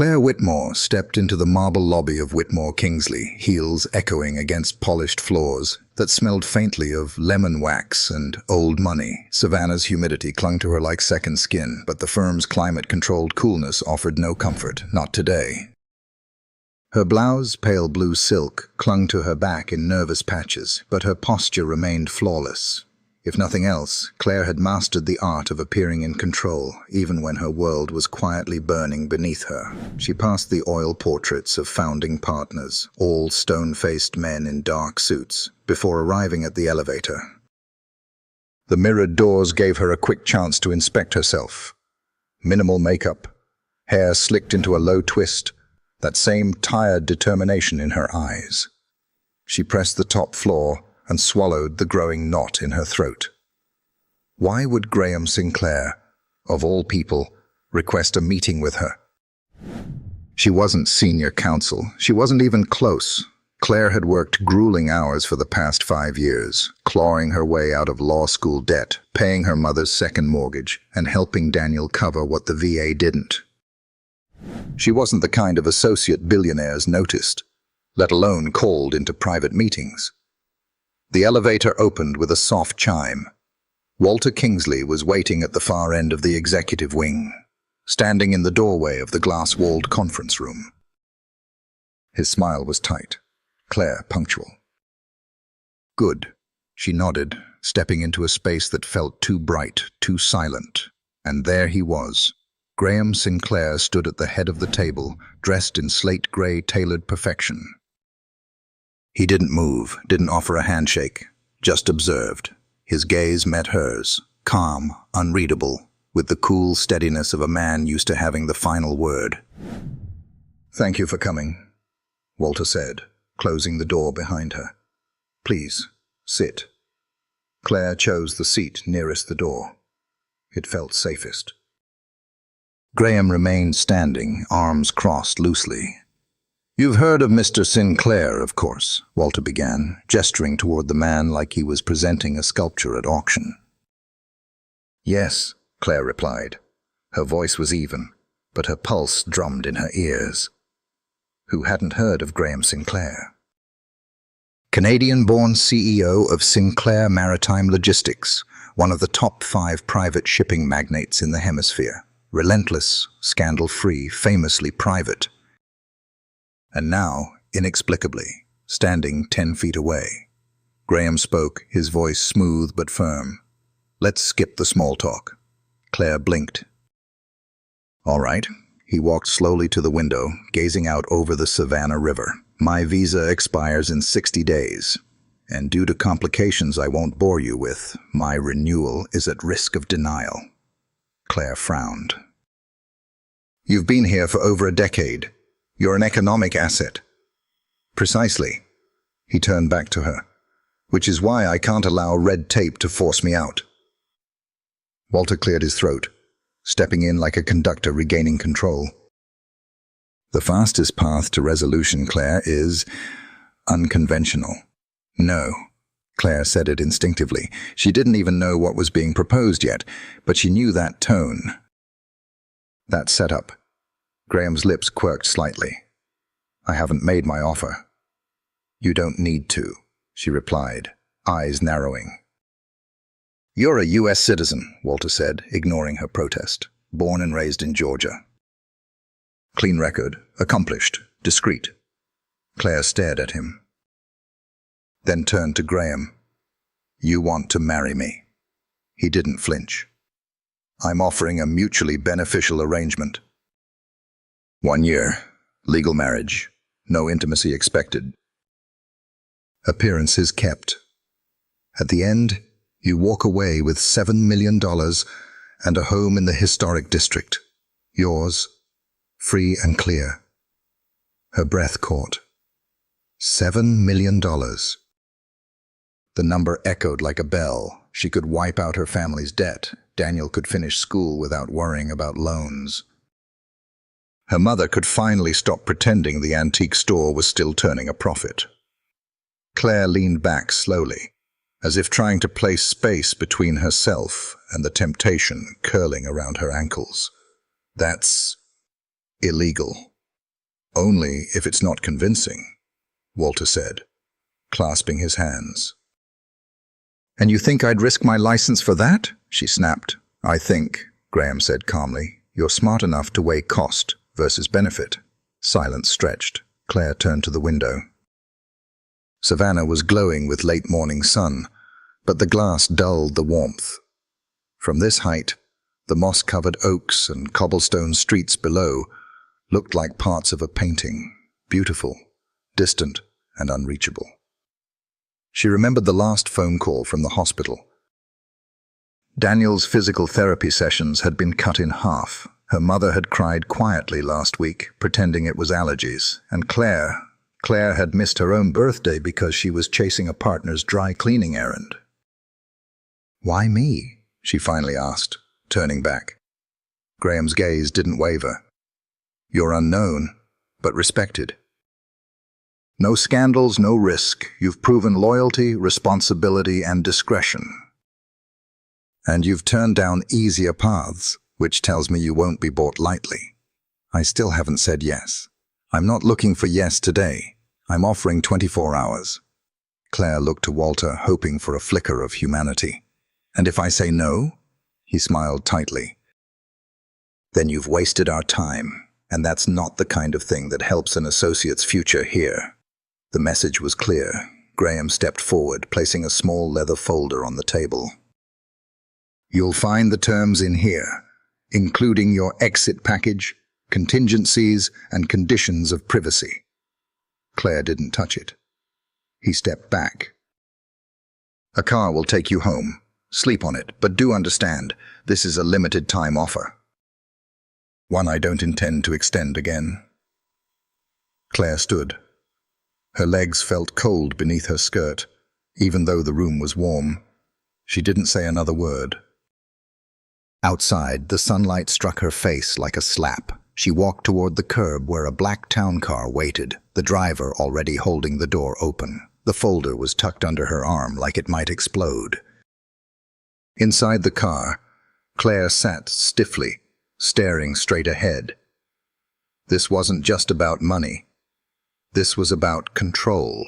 Claire Whitmore stepped into the marble lobby of Whitmore Kingsley, heels echoing against polished floors that smelled faintly of lemon wax and old money. Savannah's humidity clung to her like second skin, but the firm's climate-controlled coolness offered no comfort, not today. Her blouse, pale blue silk, clung to her back in nervous patches, but her posture remained flawless. If nothing else, Claire had mastered the art of appearing in control, even when her world was quietly burning beneath her. She passed the oil portraits of founding partners, all stone-faced men in dark suits, before arriving at the elevator. The mirrored doors gave her a quick chance to inspect herself. Minimal makeup, hair slicked into a low twist, that same tired determination in her eyes. She pressed the top floor and swallowed the growing knot in her throat. Why would Graham Sinclair, of all people, request a meeting with her? She wasn't senior counsel. She wasn't even close. Claire had worked grueling hours for the past 5 years, clawing her way out of law school debt, paying her mother's second mortgage, and helping Daniel cover what the VA didn't. She wasn't the kind of associate billionaires noticed, let alone called into private meetings. The elevator opened with a soft chime. Walter Kingsley was waiting at the far end of the executive wing, standing in the doorway of the glass-walled conference room. His smile was tight, Claire punctual. Good, she nodded, stepping into a space that felt too bright, too silent. And there he was. Graham Sinclair stood at the head of the table, dressed in slate-gray tailored perfection. He didn't move, didn't offer a handshake, just observed. His gaze met hers, calm, unreadable, with the cool steadiness of a man used to having the final word. "Thank you for coming," Walter said, closing the door behind her. "Please, sit." Claire chose the seat nearest the door. It felt safest. Graham remained standing, arms crossed loosely. "You've heard of Mr. Sinclair, of course," Walter began, gesturing toward the man like he was presenting a sculpture at auction. "Yes," Claire replied. Her voice was even, but her pulse drummed in her ears. Who hadn't heard of Graham Sinclair? Canadian-born CEO of Sinclair Maritime Logistics, one of the top 5 private shipping magnates in the hemisphere. Relentless, scandal-free, famously private. And now, inexplicably, standing 10 feet away. Graham spoke, his voice smooth but firm. "Let's skip the small talk." Claire blinked. "All right." He walked slowly to the window, gazing out over the Savannah River. "My visa expires in 60 days, and due to complications I won't bore you with, my renewal is at risk of denial." Claire frowned. "You've been here for over a decade. You're an economic asset." "Precisely." He turned back to her. "Which is why I can't allow red tape to force me out." Walter cleared his throat, stepping in like a conductor regaining control. "The fastest path to resolution, Claire, is unconventional." "No." Claire said it instinctively. She didn't even know what was being proposed yet, but she knew that tone. That setup. Graham's lips quirked slightly. "I haven't made my offer." "You don't need to," she replied, eyes narrowing. "You're a U.S. citizen," Walter said, ignoring her protest. "Born and raised in Georgia." "Clean record, accomplished, discreet." Claire stared at him, then turned to Graham. "You want to marry me?" He didn't flinch. "I'm offering a mutually beneficial arrangement. 1 year, legal marriage, no intimacy expected. Appearances kept. At the end, you walk away with $7 million and a home in the historic district. Yours, free and clear." Her breath caught. $7 million. The number echoed like a bell. She could wipe out her family's debt. Daniel could finish school without worrying about loans. Her mother could finally stop pretending the antique store was still turning a profit. Claire leaned back slowly, as if trying to place space between herself and the temptation curling around her ankles. "That's illegal," Only if it's not convincing, Walter said, clasping his hands. And you think I'd risk my license for that? She snapped. I think, Graham said calmly, you're smart enough to weigh cost versus benefit. Silence stretched. Claire turned to the window. Savannah was glowing with late morning sun, but the glass dulled the warmth. From this height, the moss-covered oaks and cobblestone streets below looked like parts of a painting, beautiful, distant, and unreachable. She remembered the last phone call from the hospital. Daniel's physical therapy sessions had been cut in half. Her mother had cried quietly last week, pretending it was allergies, and Claire had missed her own birthday because she was chasing a partner's dry cleaning errand. Why me? She finally asked, turning back. Graham's gaze didn't waver. You're unknown, but respected. No scandals, no risk. You've proven loyalty, responsibility, and discretion. And you've turned down easier paths, which tells me you won't be bought lightly. I still haven't said yes. I'm not looking for yes today. I'm offering 24 hours. Claire looked to Walter, hoping for a flicker of humanity. And if I say no? He smiled tightly. Then you've wasted our time, and that's not the kind of thing that helps an associate's future here. The message was clear. Graham stepped forward, placing a small leather folder on the table. You'll find the terms in here, including your exit package, contingencies, and conditions of privacy. Claire didn't touch it. He stepped back. A car will take you home. Sleep on it, but do understand, this is a limited time offer. One I don't intend to extend again. Claire stood. Her legs felt cold beneath her skirt, even though the room was warm. She didn't say another word. Outside, the sunlight struck her face like a slap. She walked toward the curb where a black town car waited, the driver already holding the door open. The folder was tucked under her arm like it might explode. Inside the car, Claire sat stiffly, staring straight ahead. This wasn't just about money. This was about control.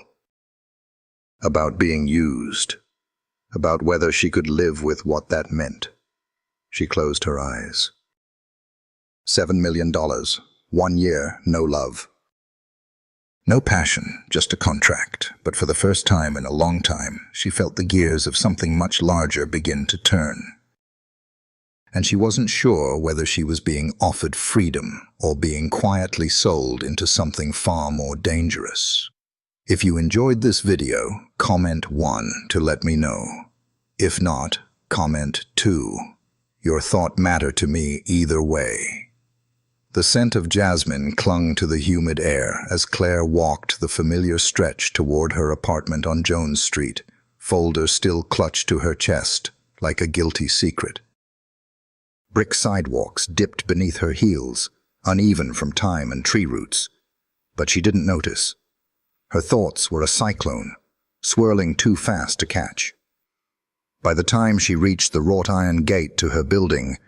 About being used. About whether she could live with what that meant. She closed her eyes. $7 million. 1 year, no love. No passion, just a contract. But for the first time in a long time, she felt the gears of something much larger begin to turn. And she wasn't sure whether she was being offered freedom or being quietly sold into something far more dangerous. If you enjoyed this video, comment 1 to let me know. If not, comment 2. Your thought mattered to me either way. The scent of jasmine clung to the humid air as Claire walked the familiar stretch toward her apartment on Jones Street, folder still clutched to her chest like a guilty secret. Brick sidewalks dipped beneath her heels, uneven from time and tree roots, but she didn't notice. Her thoughts were a cyclone, swirling too fast to catch. By the time she reached the wrought iron gate to her building,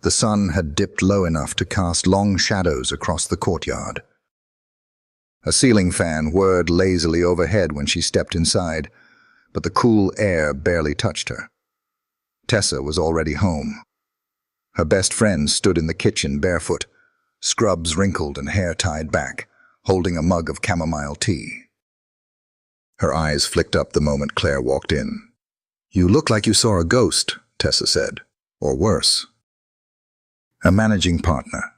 the sun had dipped low enough to cast long shadows across the courtyard. A ceiling fan whirred lazily overhead when she stepped inside, but the cool air barely touched her. Tessa was already home. Her best friend stood in the kitchen barefoot, scrubs wrinkled and hair tied back, holding a mug of chamomile tea. Her eyes flicked up the moment Claire walked in. "You look like you saw a ghost," Tessa said. "Or worse." A managing partner.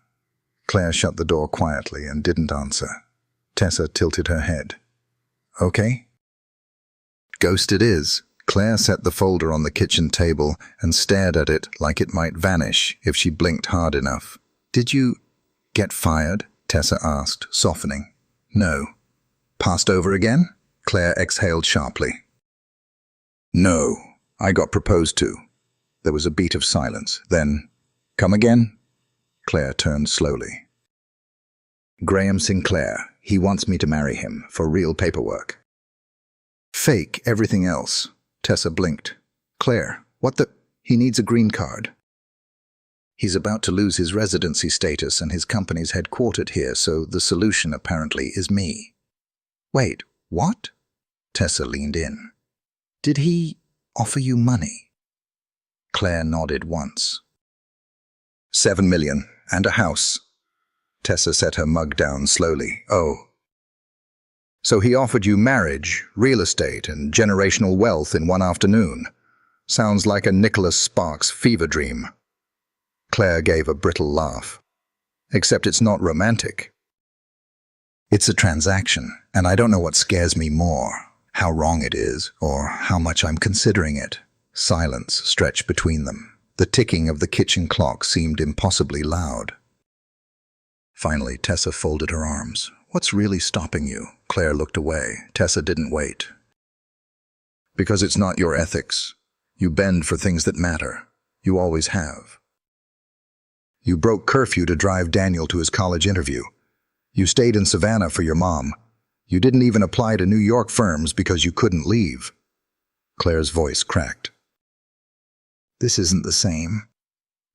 Claire shut the door quietly and didn't answer. Tessa tilted her head. "Okay." "Ghost it is." Claire set the folder on the kitchen table and stared at it like it might vanish if she blinked hard enough. "Did you get fired?" Tessa asked, softening. "No." "Passed over again?" Claire exhaled sharply. "No, I got proposed to." There was a beat of silence. Then, "Come again?" Claire turned slowly. "Graham Sinclair. He wants me to marry him, for real paperwork." "Fake everything else." Tessa blinked. "Claire, what the—" "He needs a green card." He's about to lose his residency status and his company's headquartered here, so the solution apparently is me. Wait, what? Tessa leaned in. Did he offer you money? Claire nodded once. 7 million, and a house. Tessa set her mug down slowly. Oh. So he offered you marriage, real estate, and generational wealth in one afternoon. Sounds like a Nicholas Sparks fever dream. Claire gave a brittle laugh. Except it's not romantic. It's a transaction, and I don't know what scares me more, how wrong it is, or how much I'm considering it. Silence stretched between them. The ticking of the kitchen clock seemed impossibly loud. Finally, Tessa folded her arms. What's really stopping you? Claire looked away. Tessa didn't wait. Because it's not your ethics. You bend for things that matter. You always have. You broke curfew to drive Daniel to his college interview. You stayed in Savannah for your mom. You didn't even apply to New York firms because you couldn't leave. Claire's voice cracked. This isn't the same.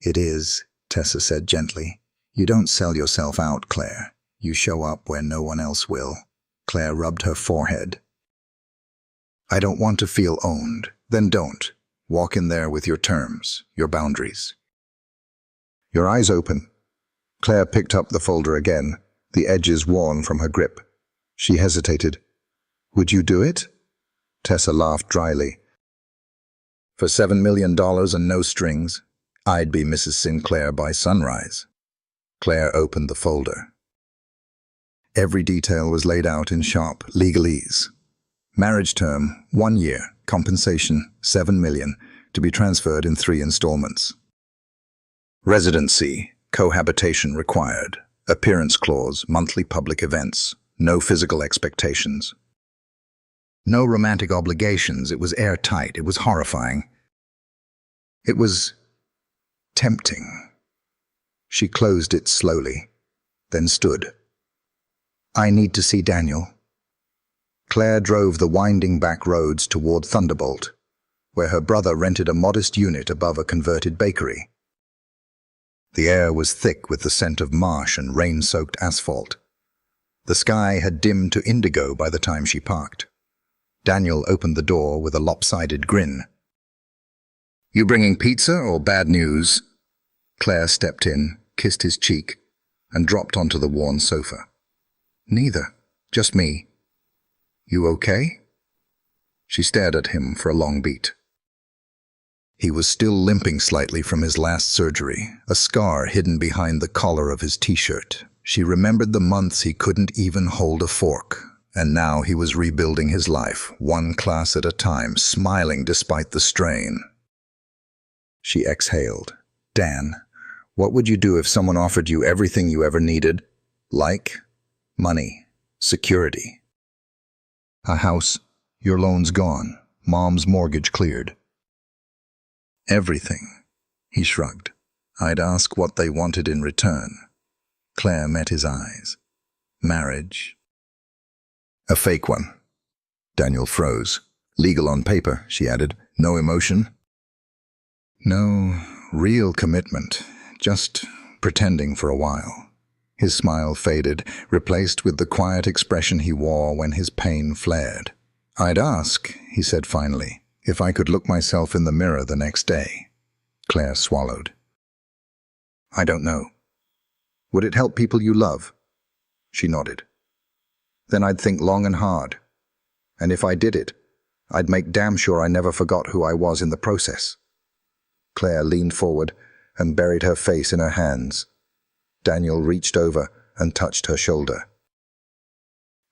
It is, Tessa said gently. You don't sell yourself out, Claire. You show up where no one else will. Claire rubbed her forehead. I don't want to feel owned. Then don't. Walk in there with your terms, your boundaries. Your eyes open. Claire picked up the folder again, the edges worn from her grip. She hesitated. Would you do it? Tessa laughed dryly. For $7 million and no strings, I'd be Mrs. Sinclair by sunrise. Claire opened the folder. Every detail was laid out in sharp legalese. Marriage term, 1 year, compensation, $7 million, to be transferred in 3 installments. Residency, cohabitation required. Appearance clause, monthly public events. No physical expectations. No romantic obligations. It was airtight. It was horrifying. It was tempting. She closed it slowly, then stood. I need to see Daniel. Claire drove the winding back roads toward Thunderbolt, where her brother rented a modest unit above a converted bakery. The air was thick with the scent of marsh and rain-soaked asphalt. The sky had dimmed to indigo by the time she parked. Daniel opened the door with a lopsided grin. You bringing pizza or bad news? Claire stepped in, kissed his cheek, and dropped onto the worn sofa. Neither, just me. You okay? She stared at him for a long beat. He was still limping slightly from his last surgery, a scar hidden behind the collar of his t-shirt. She remembered the months he couldn't even hold a fork, and now he was rebuilding his life, one class at a time, smiling despite the strain. She exhaled. Dan, what would you do if someone offered you everything you ever needed? Like money, security. A house, your loans gone, mom's mortgage cleared. Everything, he shrugged. I'd ask what they wanted in return. Claire met his eyes. Marriage. A fake one. Daniel froze. Legal on paper, she added. No emotion? No real commitment, just pretending for a while. His smile faded, replaced with the quiet expression he wore when his pain flared. I'd ask, he said finally, if I could look myself in the mirror the next day. Claire swallowed. I don't know. Would it help people you love? She nodded. Then I'd think long and hard. And if I did it, I'd make damn sure I never forgot who I was in the process. Claire leaned forward and buried her face in her hands. Daniel reached over and touched her shoulder.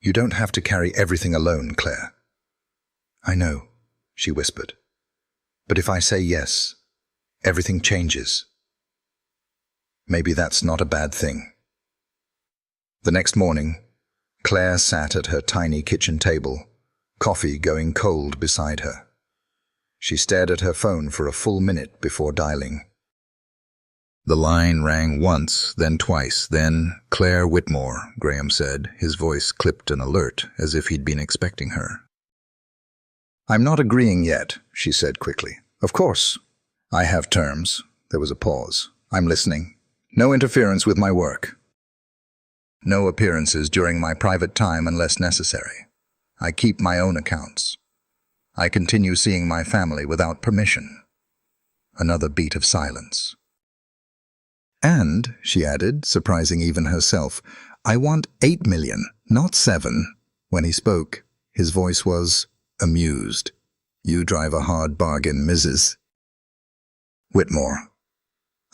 You don't have to carry everything alone, Claire. I know, she whispered. But if I say yes, everything changes. Maybe that's not a bad thing. The next morning, Claire sat at her tiny kitchen table, coffee going cold beside her. She stared at her phone for a full minute before dialing. The line rang once, then twice, then Claire Whitmore, Graham said, his voice clipped and alert, as if he'd been expecting her. I'm not agreeing yet, she said quickly. Of course. I have terms. There was a pause. I'm listening. No interference with my work. No appearances during my private time unless necessary. I keep my own accounts. I continue seeing my family without permission. Another beat of silence. And, she added, surprising even herself, I want 8 million, not 7. When he spoke, his voice was amused. You drive a hard bargain, Mrs. Whitmore.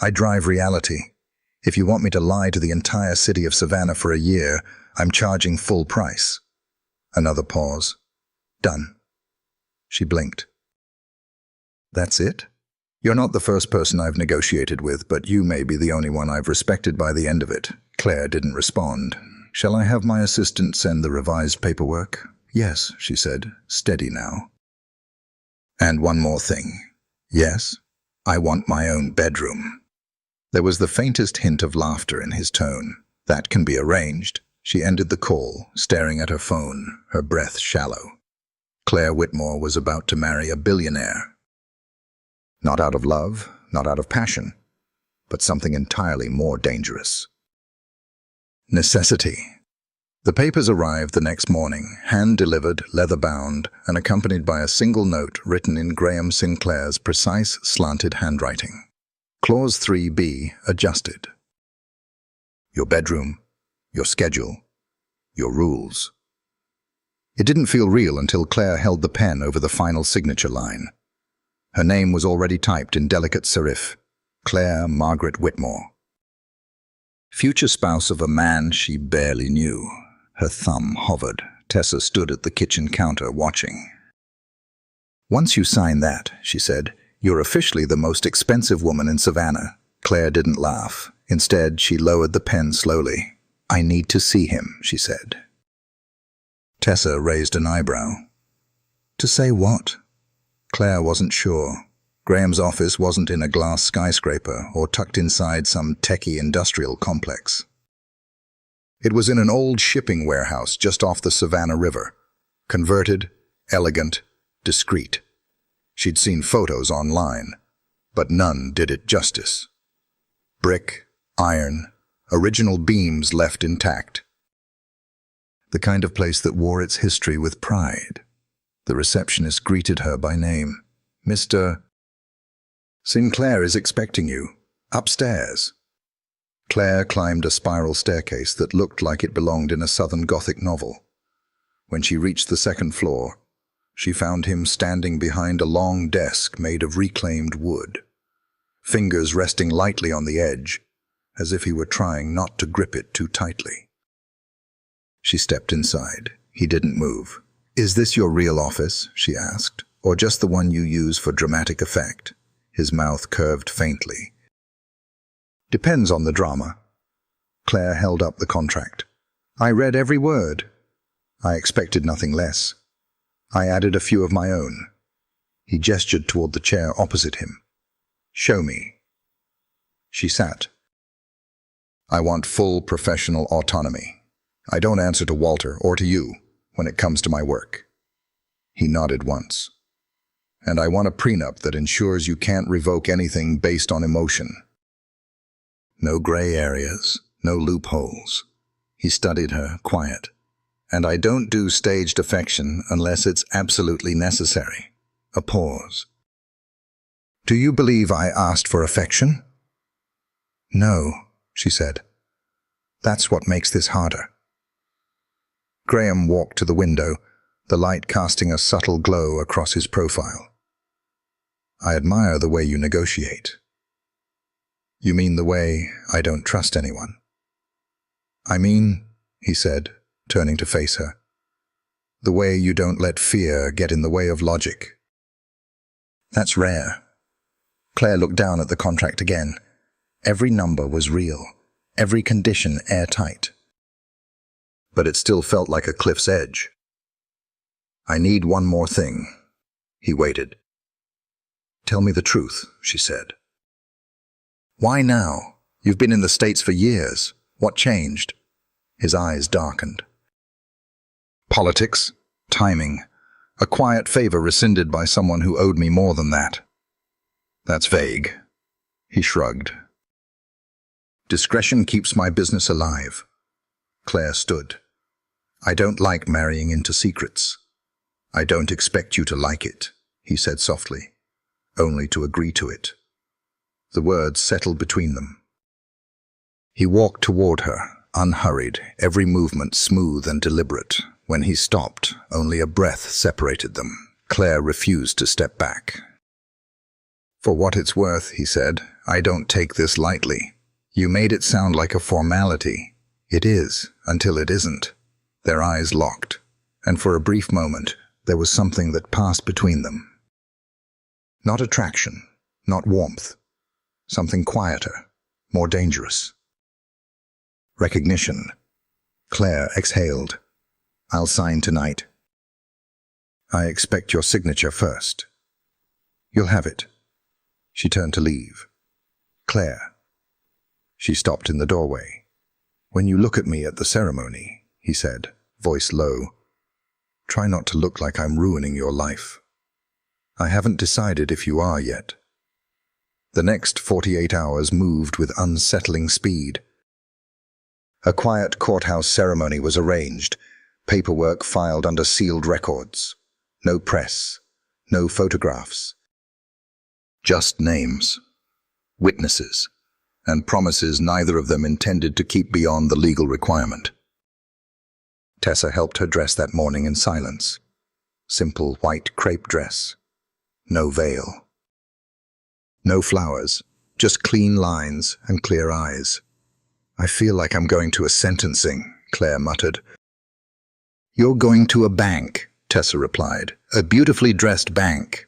I drive reality. If you want me to lie to the entire city of Savannah for a year, I'm charging full price. Another pause. Done. She blinked. That's it? You're not the first person I've negotiated with, but you may be the only one I've respected by the end of it. Claire didn't respond. Shall I have my assistant send the revised paperwork? Yes, she said, steady now. And one more thing. Yes, I want my own bedroom. There was the faintest hint of laughter in his tone. That can be arranged. She ended the call, staring at her phone, her breath shallow. Claire Whitmore was about to marry a billionaire. Not out of love, not out of passion, but something entirely more dangerous. Necessity. The papers arrived the next morning, hand-delivered, leather-bound, and accompanied by a single note written in Graham Sinclair's precise, slanted handwriting. Clause 3B adjusted. Your bedroom, your schedule, your rules. It didn't feel real until Claire held the pen over the final signature line. Her name was already typed in delicate serif, Claire Margaret Whitmore. Future spouse of a man she barely knew. Her thumb hovered. Tessa stood at the kitchen counter watching. Once you sign that, she said, you're officially the most expensive woman in Savannah. Claire didn't laugh. Instead, she lowered the pen slowly. I need to see him, she said. Tessa raised an eyebrow. To say what? Claire wasn't sure. Graham's office wasn't in a glass skyscraper or tucked inside some techie industrial complex. It was in an old shipping warehouse just off the Savannah River. Converted, elegant, discreet. She'd seen photos online, but none did it justice. Brick, iron, original beams left intact. The kind of place that wore its history with pride. The receptionist greeted her by name. Mr. Sinclair is expecting you. Upstairs. Claire climbed a spiral staircase that looked like it belonged in a Southern Gothic novel. When she reached the second floor, she found him standing behind a long desk made of reclaimed wood, fingers resting lightly on the edge, as if he were trying not to grip it too tightly. She stepped inside. He didn't move. Is this your real office? She asked, or just the one you use for dramatic effect? His mouth curved faintly. Depends on the drama. Claire held up the contract. I read every word. I expected nothing less. I added a few of my own. He gestured toward the chair opposite him. Show me. She sat. I want full professional autonomy. I don't answer to Walter or to you when it comes to my work. He nodded once. And I want a prenup that ensures you can't revoke anything based on emotion. No gray areas, no loopholes. He studied her, quiet. And I don't do staged affection unless it's absolutely necessary. A pause. Do you believe I asked for affection? No, she said. That's what makes this harder. Graham walked to the window, the light casting a subtle glow across his profile. I admire the way you negotiate. You mean the way I don't trust anyone? I mean, he said, turning to face her, the way you don't let fear get in the way of logic. That's rare. Claire looked down at the contract again. Every number was real, every condition airtight. But it still felt like a cliff's edge. I need one more thing. He waited. Tell me the truth, she said. Why now? You've been in the States for years. What changed? His eyes darkened. Politics, timing, a quiet favor rescinded by someone who owed me more than that. That's vague. He shrugged. Discretion keeps my business alive. Claire stood. I don't like marrying into secrets. I don't expect you to like it, he said softly, only to agree to it. The words settled between them. He walked toward her, unhurried, every movement smooth and deliberate. When he stopped, only a breath separated them. Claire refused to step back. For what it's worth, he said, I don't take this lightly. You made it sound like a formality. It is, until it isn't. Their eyes locked, and for a brief moment, there was something that passed between them. Not attraction, not warmth. Something quieter, more dangerous. Recognition. Claire exhaled. I'll sign tonight. I expect your signature first. You'll have it. She turned to leave. Claire. She stopped in the doorway. When you look at me at the ceremony, he said, voice low, try not to look like I'm ruining your life. I haven't decided if you are yet. The next 48 hours moved with unsettling speed. A quiet courthouse ceremony was arranged, paperwork filed under sealed records. No press, no photographs. Just names, witnesses, and promises neither of them intended to keep beyond the legal requirement. Tessa helped her dress that morning in silence. Simple white crepe dress. No veil. No flowers, just clean lines and clear eyes. I feel like I'm going to a sentencing, Claire muttered. You're going to a bank, Tessa replied. A beautifully dressed bank.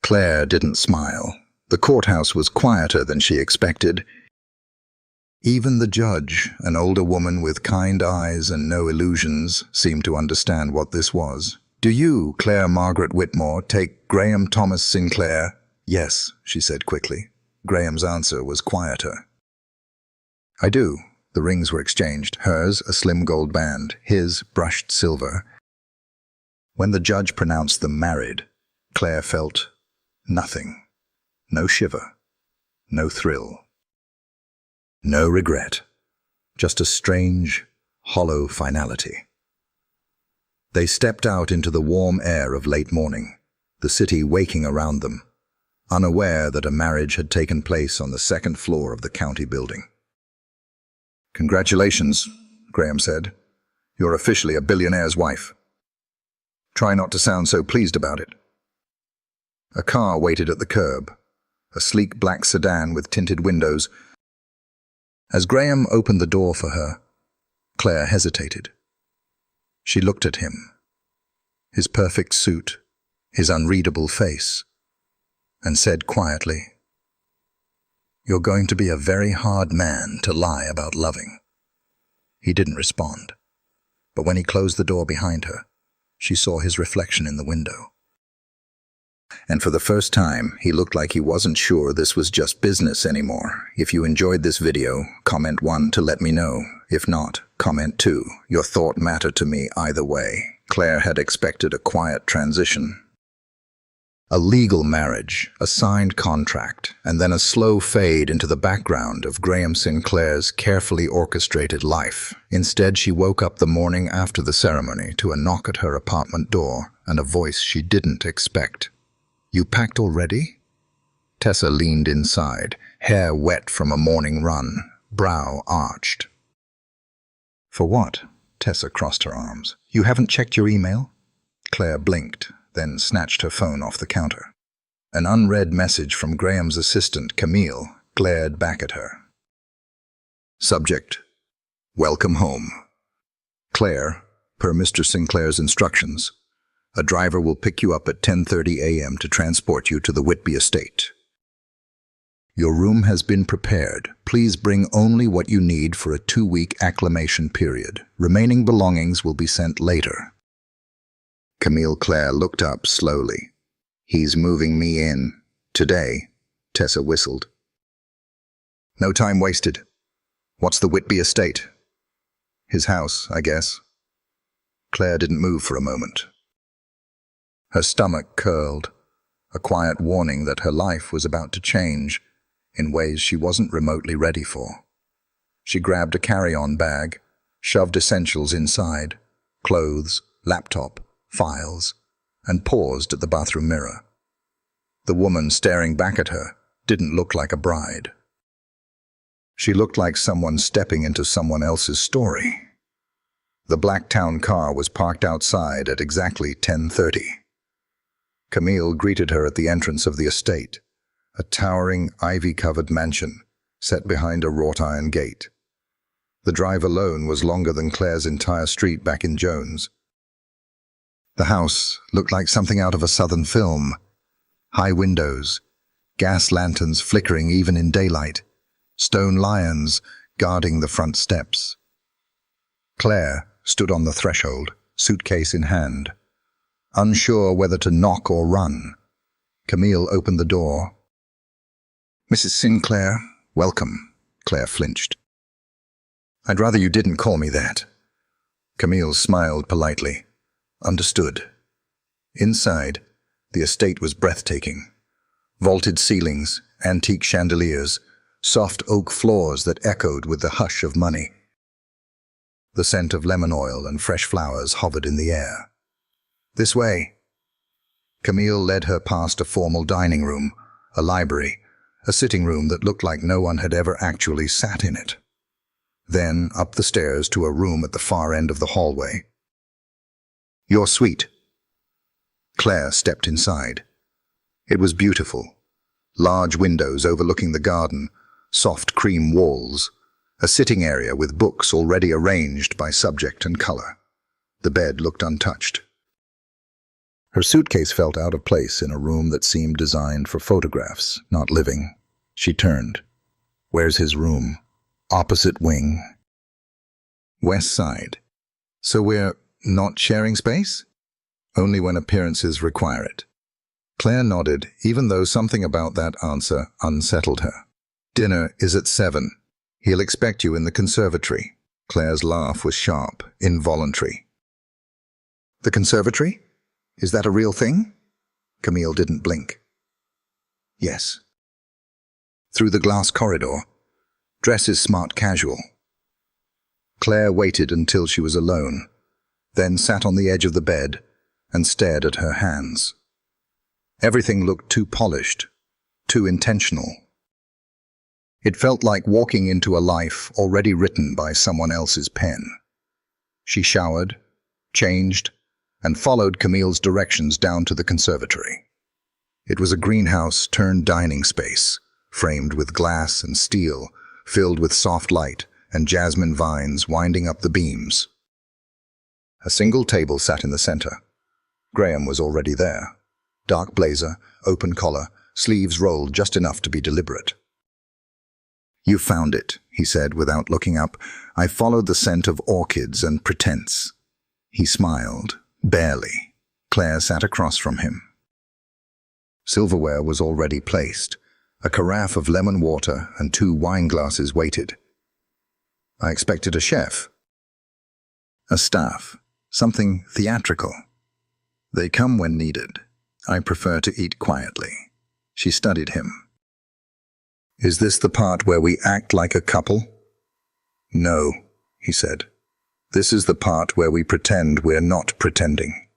Claire didn't smile. The courthouse was quieter than she expected. Even the judge, an older woman with kind eyes and no illusions, seemed to understand what this was. Do you, Claire Margaret Whitmore, take Graham Thomas Sinclair? Yes, she said quickly. Graham's answer was quieter. I do. The rings were exchanged. Hers, a slim gold band. His, brushed silver. When the judge pronounced them married, Claire felt nothing. No shiver. No thrill. No regret. Just a strange, hollow finality. They stepped out into the warm air of late morning, the city waking around them, unaware that a marriage had taken place on the second floor of the county building. Congratulations, Graham said. You're officially a billionaire's wife. Try not to sound so pleased about it. A car waited at the curb, a sleek black sedan with tinted windows. As Graham opened the door for her, Claire hesitated. She looked at him, his perfect suit, his unreadable face, and said quietly, You're going to be a very hard man to lie about loving. He didn't respond, but when he closed the door behind her, she saw his reflection in the window. And for the first time, he looked like he wasn't sure this was just business anymore. If you enjoyed this video, comment 1 to let me know. If not, comment 2. Your thought mattered to me either way. Claire had expected a quiet transition. A legal marriage, a signed contract, and then a slow fade into the background of Graham Sinclair's carefully orchestrated life. Instead, she woke up the morning after the ceremony to a knock at her apartment door and a voice she didn't expect. You packed already? Tessa leaned inside, hair wet from a morning run, brow arched. For what? Tessa crossed her arms. You haven't checked your email? Claire blinked, then snatched her phone off the counter. An unread message from Graham's assistant, Camille, glared back at her. Subject: Welcome home. Claire, per Mr. Sinclair's instructions, a driver will pick you up at 10:30 a.m. to transport you to the Whitby estate. Your room has been prepared. Please bring only what you need for a 2-week acclimation period. Remaining belongings will be sent later. Camille Claire looked up slowly. He's moving me in. Today, Tessa whistled. No time wasted. What's the Whitby estate? His house, I guess. Claire didn't move for a moment. Her stomach curled, a quiet warning that her life was about to change in ways she wasn't remotely ready for. She grabbed a carry-on bag, shoved essentials inside, clothes, laptop, files, and paused at the bathroom mirror. The woman staring back at her didn't look like a bride. She looked like someone stepping into someone else's story. The black town car was parked outside at exactly 10:30. Camille greeted her at the entrance of the estate, a towering, ivy-covered mansion set behind a wrought-iron gate. The drive alone was longer than Claire's entire street back in Jones. The house looked like something out of a southern film. High windows, gas lanterns flickering even in daylight, stone lions guarding the front steps. Claire stood on the threshold, suitcase in hand, unsure whether to knock or run. Camille opened the door. "Mrs. Sinclair, welcome." Claire flinched. "I'd rather you didn't call me that." Camille smiled politely. Understood. Inside, the estate was breathtaking. Vaulted ceilings, antique chandeliers, soft oak floors that echoed with the hush of money. The scent of lemon oil and fresh flowers hovered in the air. "This way." Camille led her past a formal dining room, a library, a sitting room that looked like no one had ever actually sat in it. Then up the stairs to a room at the far end of the hallway. "Your suite." Claire stepped inside. It was beautiful. Large windows overlooking the garden, soft cream walls, a sitting area with books already arranged by subject and color. The bed looked untouched. Her suitcase felt out of place in a room that seemed designed for photographs, not living. She turned. "Where's his room?" "Opposite wing." "West side. So we're not sharing space?" "Only when appearances require it." Claire nodded, even though something about that answer unsettled her. "Dinner is at 7. He'll expect you in the conservatory." Claire's laugh was sharp, involuntary. "The conservatory? Is that a real thing?" Camille didn't blink. "Yes." Through the glass corridor, dresses smart casual. Claire waited until she was alone, then sat on the edge of the bed and stared at her hands. Everything looked too polished, too intentional. It felt like walking into a life already written by someone else's pen. She showered, changed, and followed Camille's directions down to the conservatory. It was a greenhouse turned dining space, framed with glass and steel, filled with soft light and jasmine vines winding up the beams. A single table sat in the center. Graham was already there. Dark blazer, open collar, sleeves rolled just enough to be deliberate. "You found it," he said without looking up. "I followed the scent of orchids and pretense." He smiled, barely. Claire sat across from him. Silverware was already placed. A carafe of lemon water and 2 wine glasses waited. "I expected a chef." "A staff. Something theatrical." "They come when needed. I prefer to eat quietly." She studied him. "Is this the part where we act like a couple?" "No," he said. "This is the part where we pretend we're not pretending."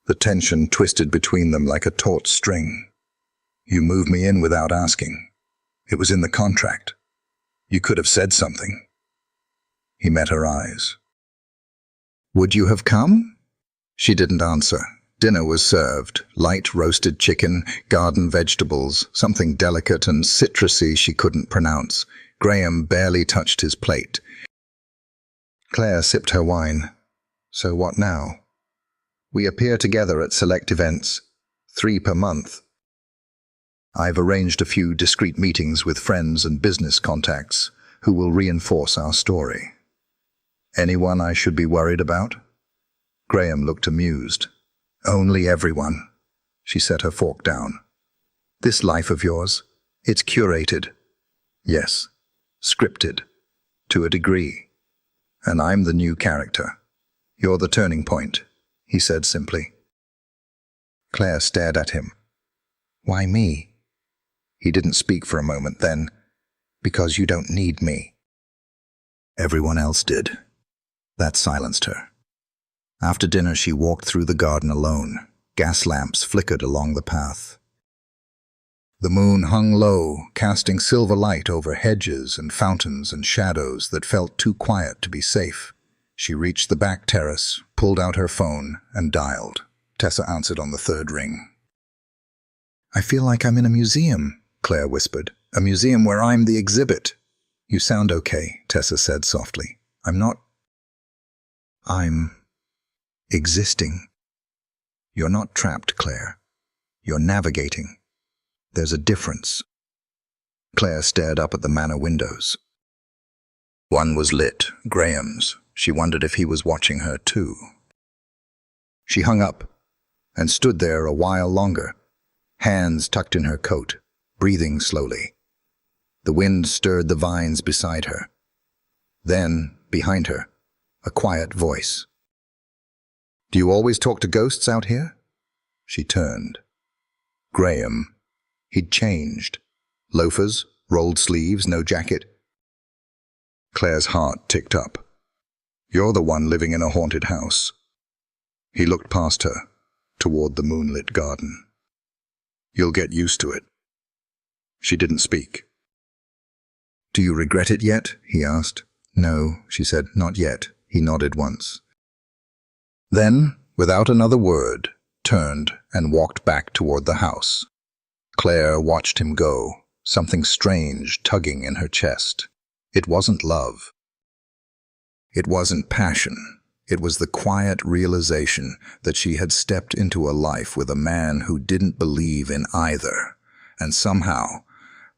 The tension twisted between them like a taut string. "You moved me in without asking. It was in the contract. You could have said something." He met her eyes. "Would you have come?" She didn't answer. Dinner was served, light roasted chicken, garden vegetables, something delicate and citrusy she couldn't pronounce. Graham barely touched his plate. Claire sipped her wine. "So what now?" "We appear together at select events, 3 per month. I've arranged a few discreet meetings with friends and business contacts who will reinforce our story." "Anyone I should be worried about?" Graham looked amused. "Only everyone." She set her fork down. "This life of yours, it's curated." "Yes, scripted, to a degree. And I'm the new character. You're the turning point," he said simply. Claire stared at him. "Why me?" He didn't speak for a moment then. "Because you don't need me." Everyone else did. That silenced her. After dinner, she walked through the garden alone. Gas lamps flickered along the path. The moon hung low, casting silver light over hedges and fountains and shadows that felt too quiet to be safe. She reached the back terrace, pulled out her phone, and dialed. Tessa answered on the third ring. "I feel like I'm in a museum," Claire whispered. "A museum where I'm the exhibit." "You sound okay," Tessa said softly. I'm existing." "You're not trapped, Claire. You're navigating. There's a difference." Claire stared up at the manor windows. One was lit, Graham's. She wondered if he was watching her too. She hung up and stood there a while longer, hands tucked in her coat, breathing slowly. The wind stirred the vines beside her. Then, behind her, a quiet voice. "Do you always talk to ghosts out here?" She turned. Graham. He'd changed. Loafers, rolled sleeves, no jacket. Claire's heart ticked up. "You're the one living in a haunted house." He looked past her, toward the moonlit garden. "You'll get used to it." She didn't speak. "Do you regret it yet?" he asked. "No," she said, "not yet." He nodded once. Then, without another word, turned and walked back toward the house. Claire watched him go, something strange tugging in her chest. It wasn't love. It wasn't passion. It was the quiet realization that she had stepped into a life with a man who didn't believe in either, and somehow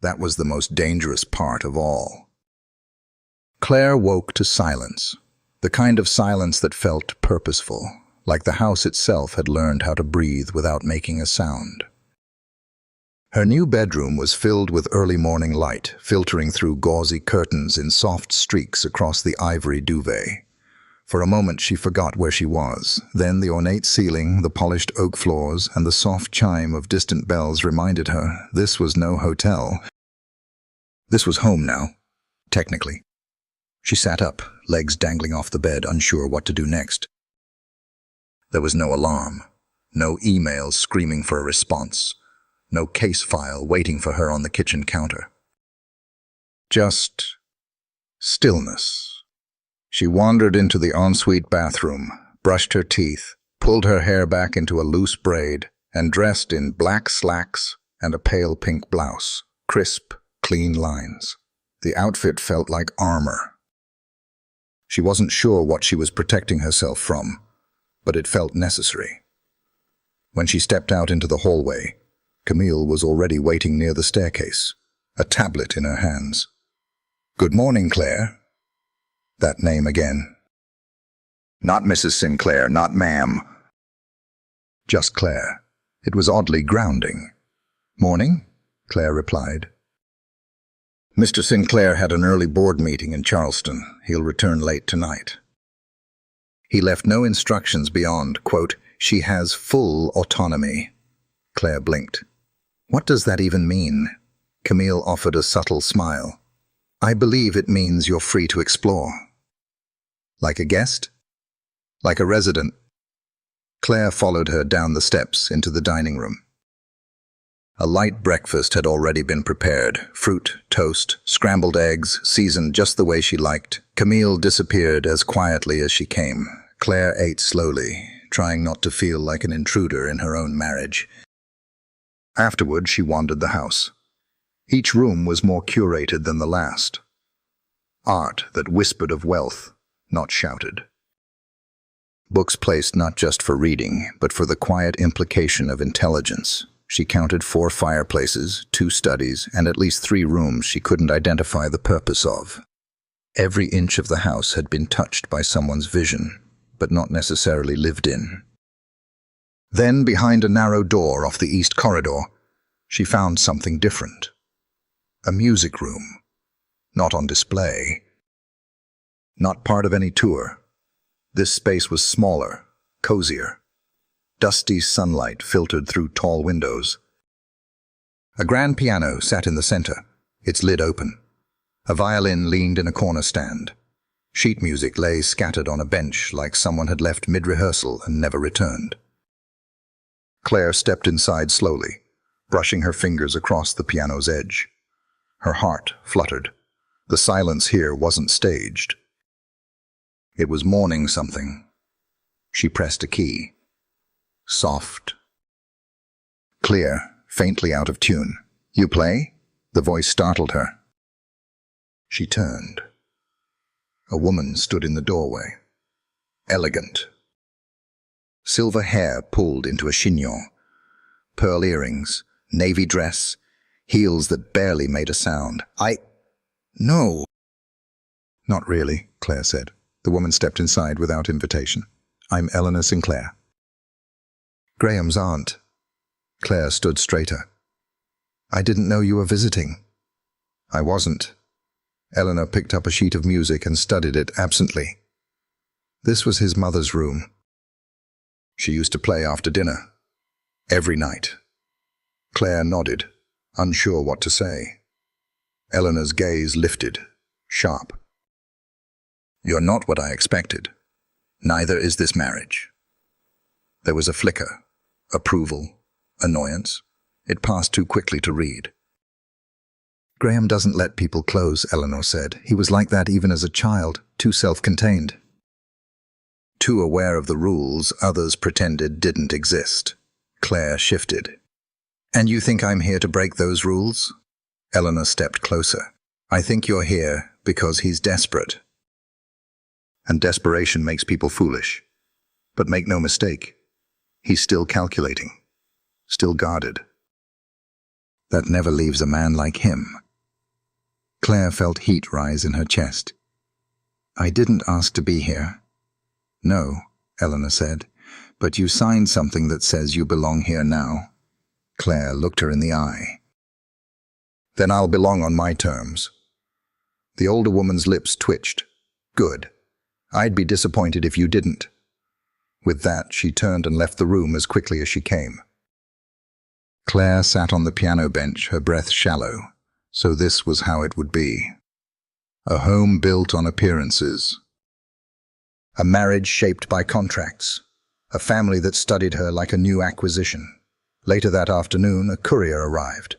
that was the most dangerous part of all. Claire woke to silence, the kind of silence that felt purposeful, like the house itself had learned how to breathe without making a sound. Her new bedroom was filled with early morning light, filtering through gauzy curtains in soft streaks across the ivory duvet. For a moment she forgot where she was. Then the ornate ceiling, the polished oak floors, and the soft chime of distant bells reminded her this was no hotel. This was home now, technically. She sat up, legs dangling off the bed, unsure what to do next. There was no alarm, no email screaming for a response, no case file waiting for her on the kitchen counter. Just stillness. She wandered into the ensuite bathroom, brushed her teeth, pulled her hair back into a loose braid, and dressed in black slacks and a pale pink blouse, crisp, clean lines. The outfit felt like armor. She wasn't sure what she was protecting herself from, but it felt necessary. When she stepped out into the hallway, Camille was already waiting near the staircase, a tablet in her hands. "Good morning, Claire." That name again. Not Mrs. Sinclair, not ma'am. Just Claire. It was oddly grounding. "Morning," Claire replied. "Mr. Sinclair had an early board meeting in Charleston. He'll return late tonight." He left no instructions beyond, quote, "She has full autonomy." Claire blinked. "What does that even mean?" Camille offered a subtle smile. "I believe it means you're free to explore." "Like a guest?" "Like a resident." Claire followed her down the steps into the dining room. A light breakfast had already been prepared. Fruit, toast, scrambled eggs, seasoned just the way she liked. Camille disappeared as quietly as she came. Claire ate slowly, trying not to feel like an intruder in her own marriage. Afterward, she wandered the house. Each room was more curated than the last. Art that whispered of wealth, not shouted. Books placed not just for reading, but for the quiet implication of intelligence. She counted 4 fireplaces, 2 studies, and at least 3 rooms she couldn't identify the purpose of. Every inch of the house had been touched by someone's vision, but not necessarily lived in. Then, behind a narrow door off the east corridor, she found something different. A music room. Not on display. Not part of any tour. This space was smaller, cozier. Dusty sunlight filtered through tall windows. A grand piano sat in the center, its lid open. A violin leaned in a corner stand. Sheet music lay scattered on a bench like someone had left mid-rehearsal and never returned. Claire stepped inside slowly, brushing her fingers across the piano's edge. Her heart fluttered. The silence here wasn't staged. It was mourning something. She pressed a key. Soft. Clear, faintly out of tune. "You play?" The voice startled her. She turned. A woman stood in the doorway. Elegant. Silver hair pulled into a chignon. Pearl earrings, navy dress, heels that barely made a sound. No. "Not really," Claire said. The woman stepped inside without invitation. "I'm Eleanor Sinclair." "Graham's aunt." Claire stood straighter. "I didn't know you were visiting." "I wasn't." Eleanor picked up a sheet of music and studied it absently. This was his mother's room. She used to play after dinner. Every night. Claire nodded, unsure what to say. Eleanor's gaze lifted, sharp. "You're not what I expected. Neither is this marriage." There was a flicker, approval, annoyance. It passed too quickly to read. "Graham doesn't let people close," Eleanor said. "He was like that even as a child, too self-contained." Too aware of the rules others pretended didn't exist. Claire shifted. "And you think I'm here to break those rules?" Eleanor stepped closer. "I think you're here because he's desperate. And desperation makes people foolish. But make no mistake, he's still calculating, still guarded. That never leaves a man like him." Claire felt heat rise in her chest. "I didn't ask to be here." "No," Eleanor said, "but you signed something that says you belong here now." Claire looked her in the eye. "Then I'll belong on my terms." The older woman's lips twitched. "Good. I'd be disappointed if you didn't." With that, she turned and left the room as quickly as she came. Claire sat on the piano bench, her breath shallow. So this was how it would be. A home built on appearances. A marriage shaped by contracts. A family that studied her like a new acquisition. Later that afternoon, a courier arrived.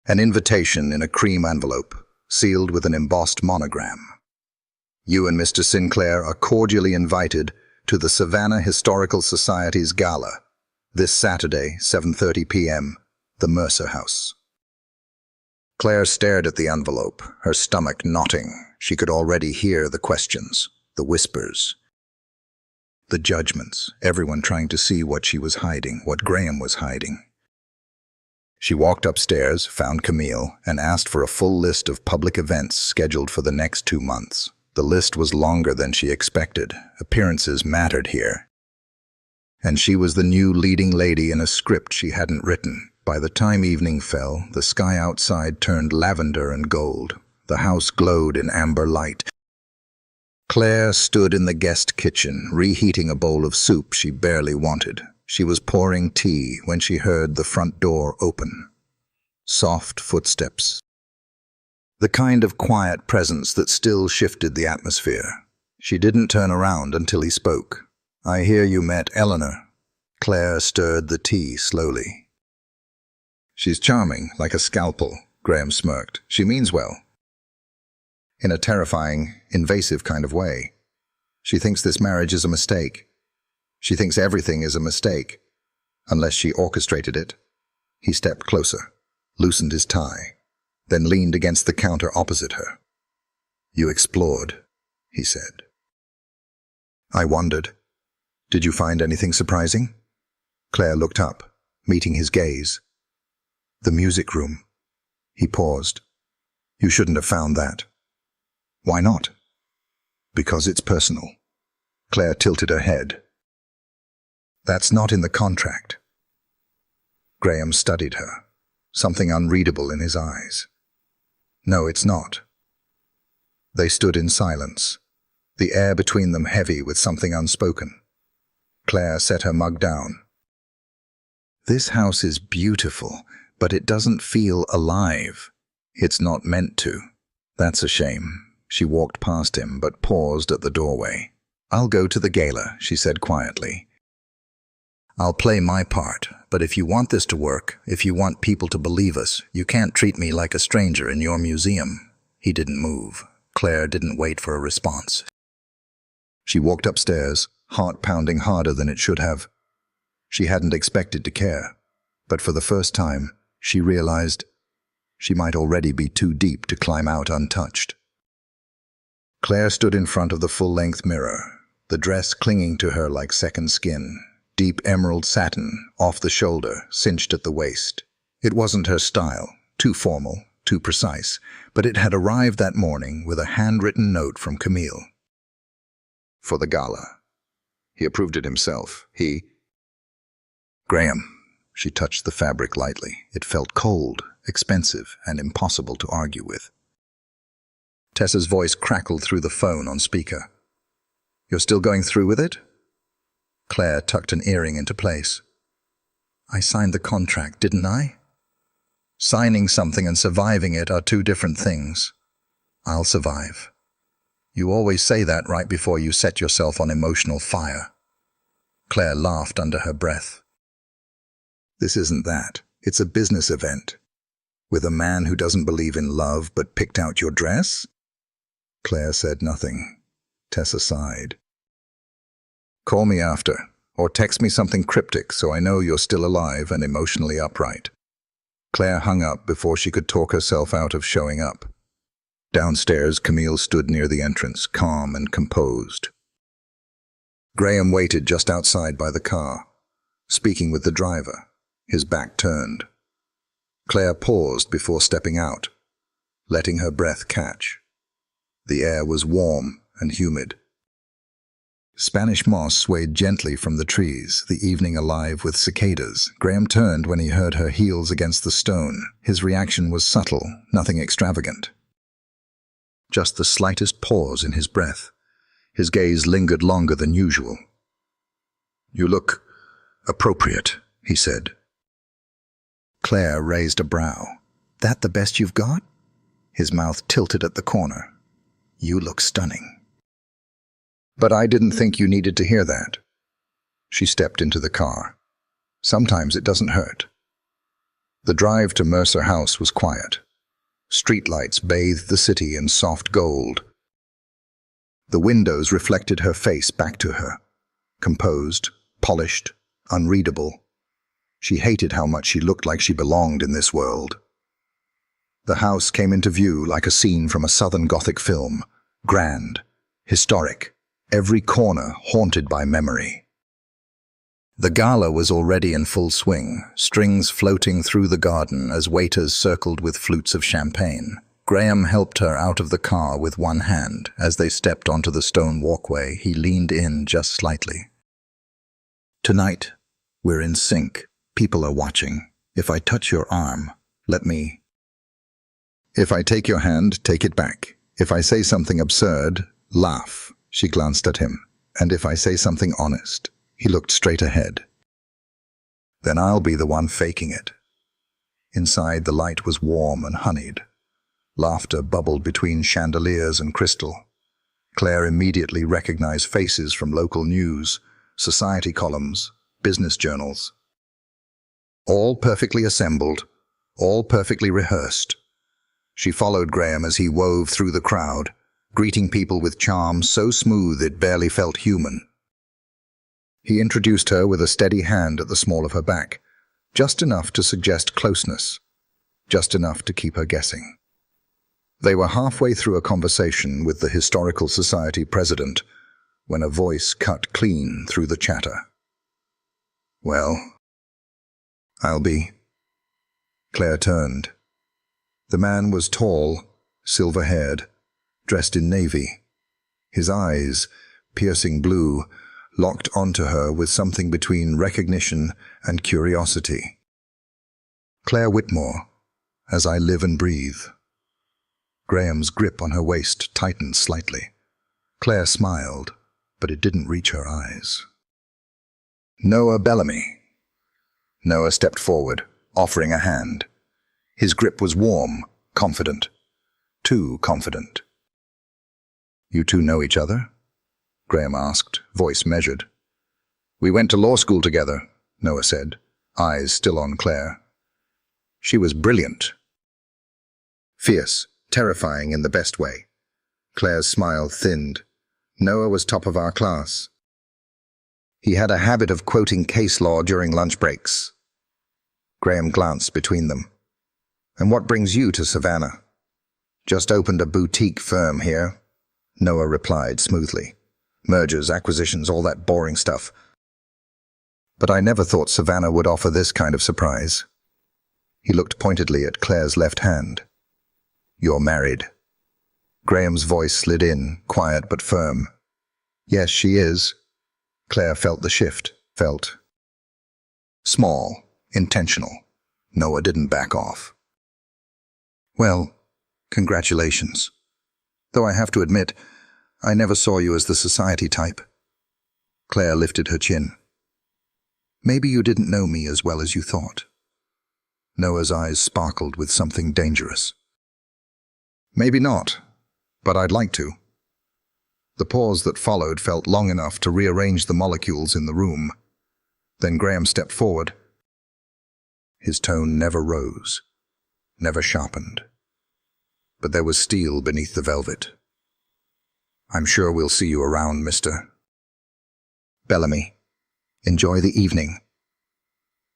An invitation in a cream envelope, sealed with an embossed monogram. "You and Mr. Sinclair are cordially invited to the Savannah Historical Society's gala, this Saturday, 7:30 p.m., the Mercer House." Claire stared at the envelope, her stomach knotting. She could already hear the questions, the whispers, the judgments, everyone trying to see what she was hiding, what Graham was hiding. She walked upstairs, found Camille, and asked for a full list of public events scheduled for the next 2 months. The list was longer than she expected. Appearances mattered here. And she was the new leading lady in a script she hadn't written. By the time evening fell, the sky outside turned lavender and gold. The house glowed in amber light. Claire stood in the guest kitchen, reheating a bowl of soup she barely wanted. She was pouring tea when she heard the front door open. Soft footsteps. The kind of quiet presence that still shifted the atmosphere. She didn't turn around until he spoke. "I hear you met Eleanor." Claire stirred the tea slowly. "She's charming, like a scalpel," Graham smirked. "She means well. In a terrifying, invasive kind of way. She thinks this marriage is a mistake. She thinks everything is a mistake, unless she orchestrated it." He stepped closer, loosened his tie, then leaned against the counter opposite her. "You explored," he said. "I wondered. Did you find anything surprising?" Claire looked up, meeting his gaze. "The music room." He paused. "You shouldn't have found that." "Why not?" "Because it's personal." Claire tilted her head. "That's not in the contract." Graham studied her, something unreadable in his eyes. "No, it's not." They stood in silence, the air between them heavy with something unspoken. Claire set her mug down. "This house is beautiful, but it doesn't feel alive. It's not meant to. That's a shame. She walked past him, but paused at the doorway. "I'll go to the gala," she said quietly. "I'll play my part, but if you want this to work, if you want people to believe us, you can't treat me like a stranger in your museum." He didn't move. Claire didn't wait for a response. She walked upstairs, heart pounding harder than it should have. She hadn't expected to care, but for the first time, she realized she might already be too deep to climb out untouched. Claire stood in front of the full-length mirror, the dress clinging to her like second skin, deep emerald satin, off the shoulder, cinched at the waist. It wasn't her style, too formal, too precise, but it had arrived that morning with a handwritten note from Camille. For the gala. He approved it himself. Graham. She touched the fabric lightly. It felt cold, expensive, and impossible to argue with. Tessa's voice crackled through the phone on speaker. "You're still going through with it?" Claire tucked an earring into place. "I signed the contract, didn't I?" "Signing something and surviving it are two different things. I'll survive." "You always say that right before you set yourself on emotional fire." Claire laughed under her breath. "This isn't that. It's a business event. With a man who doesn't believe in love but picked out your dress?" Claire said nothing. Tessa sighed. "Call me after, or text me something cryptic so I know you're still alive and emotionally upright." Claire hung up before she could talk herself out of showing up. Downstairs, Camille stood near the entrance, calm and composed. Graham waited just outside by the car, speaking with the driver, his back turned. Claire paused before stepping out, letting her breath catch. The air was warm and humid. Spanish moss swayed gently from the trees, the evening alive with cicadas. Graham turned when he heard her heels against the stone. His reaction was subtle, nothing extravagant. Just the slightest pause in his breath. His gaze lingered longer than usual. "You look appropriate," he said. Claire raised a brow. "That the best you've got?" His mouth tilted at the corner. "You look stunning." "But I didn't think you needed to hear that." She stepped into the car. "Sometimes it doesn't hurt." The drive to Mercer House was quiet. Streetlights bathed the city in soft gold. The windows reflected her face back to her, composed, polished, unreadable. She hated how much she looked like she belonged in this world. The house came into view like a scene from a Southern Gothic film, grand, historic, every corner haunted by memory. The gala was already in full swing, strings floating through the garden as waiters circled with flutes of champagne. Graham helped her out of the car with one hand. As they stepped onto the stone walkway, he leaned in just slightly. "Tonight, we're in sync. People are watching. If I touch your arm, let me..." "If I take your hand, take it back. If I say something absurd, laugh." She glanced at him. "And if I say something honest..." He looked straight ahead. "Then I'll be the one faking it." Inside, the light was warm and honeyed. Laughter bubbled between chandeliers and crystal. Claire immediately recognized faces from local news, society columns, business journals. All perfectly assembled, all perfectly rehearsed. She followed Graham as he wove through the crowd, greeting people with charm so smooth it barely felt human. He introduced her with a steady hand at the small of her back, just enough to suggest closeness, just enough to keep her guessing. They were halfway through a conversation with the Historical Society president when a voice cut clean through the chatter. "Well, I'll be..." Claire turned. The man was tall, silver-haired, dressed in navy. His eyes, piercing blue, locked onto her with something between recognition and curiosity. "Claire Whitmore, as I live and breathe." Graham's grip on her waist tightened slightly. Claire smiled, but it didn't reach her eyes. "Noah Bellamy." Noah stepped forward, offering a hand. His grip was warm, confident. Too confident. You two know each other? Graham asked, voice measured. We went to law school together, Noah said, eyes still on Claire. She was brilliant. Fierce, terrifying in the best way. Claire's smile thinned. Noah was top of our class. He had a habit of quoting case law during lunch breaks. Graham glanced between them. And what brings you to Savannah? Just opened a boutique firm here, Noah replied smoothly. Mergers, acquisitions, all that boring stuff. But I never thought Savannah would offer this kind of surprise. He looked pointedly at Claire's left hand. You're married. Graham's voice slid in, quiet but firm. Yes, she is. Claire felt the shift, felt small, intentional. Noah didn't back off. Well, congratulations. Though I have to admit, I never saw you as the society type. Claire lifted her chin. Maybe you didn't know me as well as you thought. Noah's eyes sparkled with something dangerous. Maybe not, but I'd like to. The pause that followed felt long enough to rearrange the molecules in the room. Then Graham stepped forward. His tone never rose, never sharpened. But there was steel beneath the velvet. I'm sure we'll see you around, Mr. Bellamy. Enjoy the evening.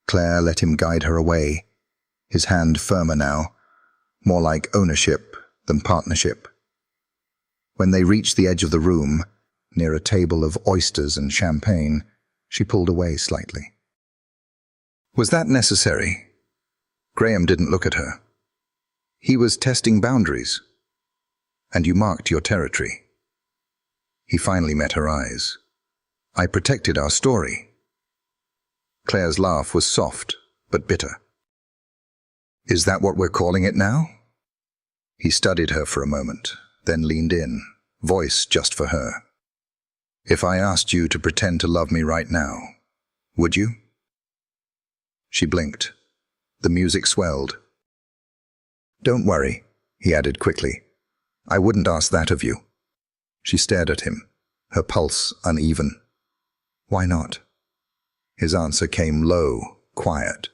Claire let him guide her away, his hand firmer now, more like ownership than partnership. When they reached the edge of the room, near a table of oysters and champagne, she pulled away slightly. Was that necessary? Graham didn't look at her. He was testing boundaries. And you marked your territory. He finally met her eyes. I protected our story. Claire's laugh was soft, but bitter. Is that what we're calling it now? He studied her for a moment, then leaned in, voice just for her. If I asked you to pretend to love me right now, would you? She blinked. The music swelled. Don't worry, he added quickly. I wouldn't ask that of you. She stared at him, her pulse uneven. Why not? His answer came low, quiet.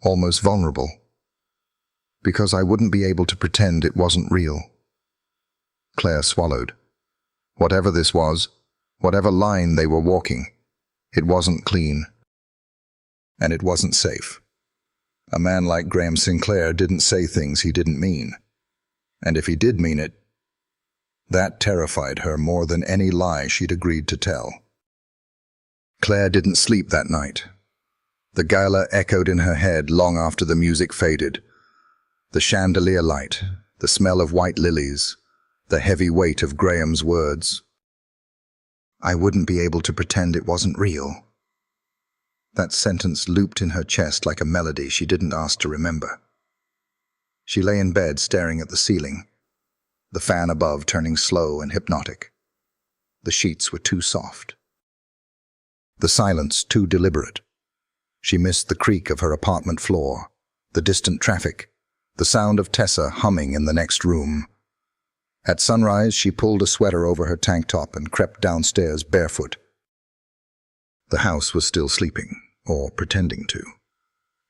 Almost vulnerable. Because I wouldn't be able to pretend it wasn't real. Claire swallowed. Whatever this was, whatever line they were walking, it wasn't clean. And it wasn't safe. A man like Graham Sinclair didn't say things he didn't mean. And if he did mean it, that terrified her more than any lie she'd agreed to tell. Claire didn't sleep that night. The gala echoed in her head long after the music faded. The chandelier light, the smell of white lilies, the heavy weight of Graham's words. I wouldn't be able to pretend it wasn't real. That sentence looped in her chest like a melody she didn't ask to remember. She lay in bed staring at the ceiling, the fan above turning slow and hypnotic. The sheets were too soft. The silence too deliberate. She missed the creak of her apartment floor, the distant traffic, the sound of Tessa humming in the next room. At sunrise, she pulled a sweater over her tank top and crept downstairs barefoot. The house was still sleeping, or pretending to.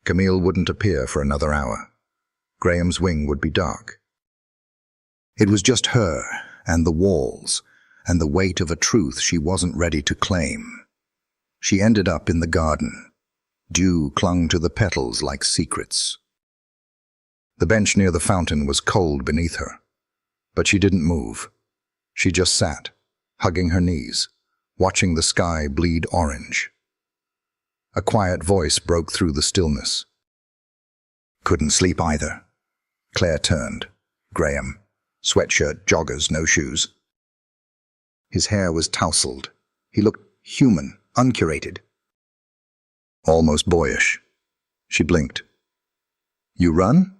Camille wouldn't appear for another hour. Graham's wing would be dark. It was just her, and the walls, and the weight of a truth she wasn't ready to claim. She ended up in the garden. Dew clung to the petals like secrets. The bench near the fountain was cold beneath her, but she didn't move. She just sat, hugging her knees, watching the sky bleed orange. A quiet voice broke through the stillness. Couldn't sleep either. Claire turned. Graham. Sweatshirt, joggers, no shoes. His hair was tousled. He looked human, uncurated. Almost boyish. She blinked. You run?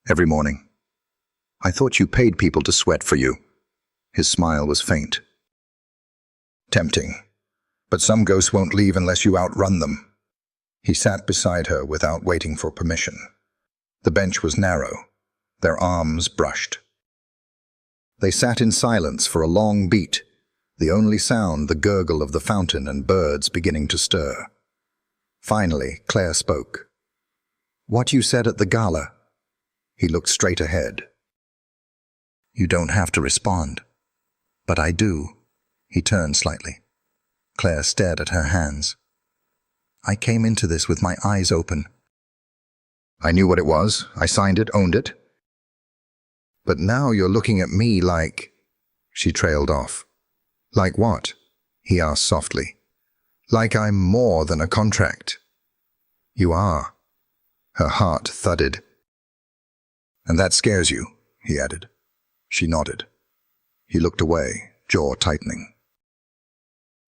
Every morning. I thought you paid people to sweat for you. His smile was faint. Tempting. But some ghosts won't leave unless you outrun them. He sat beside her without waiting for permission. The bench was narrow. Their arms brushed. They sat in silence for a long beat, the only sound the gurgle of the fountain and birds beginning to stir. Finally, Claire spoke. "What you said at the gala?" He looked straight ahead. "You don't have to respond." "But I do." He turned slightly. Claire stared at her hands. "I came into this with my eyes open. I knew what it was. I signed it, owned it. But now you're looking at me like—" She trailed off. "Like what?" he asked softly. "Like I'm more than a contract." "You are." Her heart thudded. "And that scares you," he added. She nodded. He looked away, jaw tightening.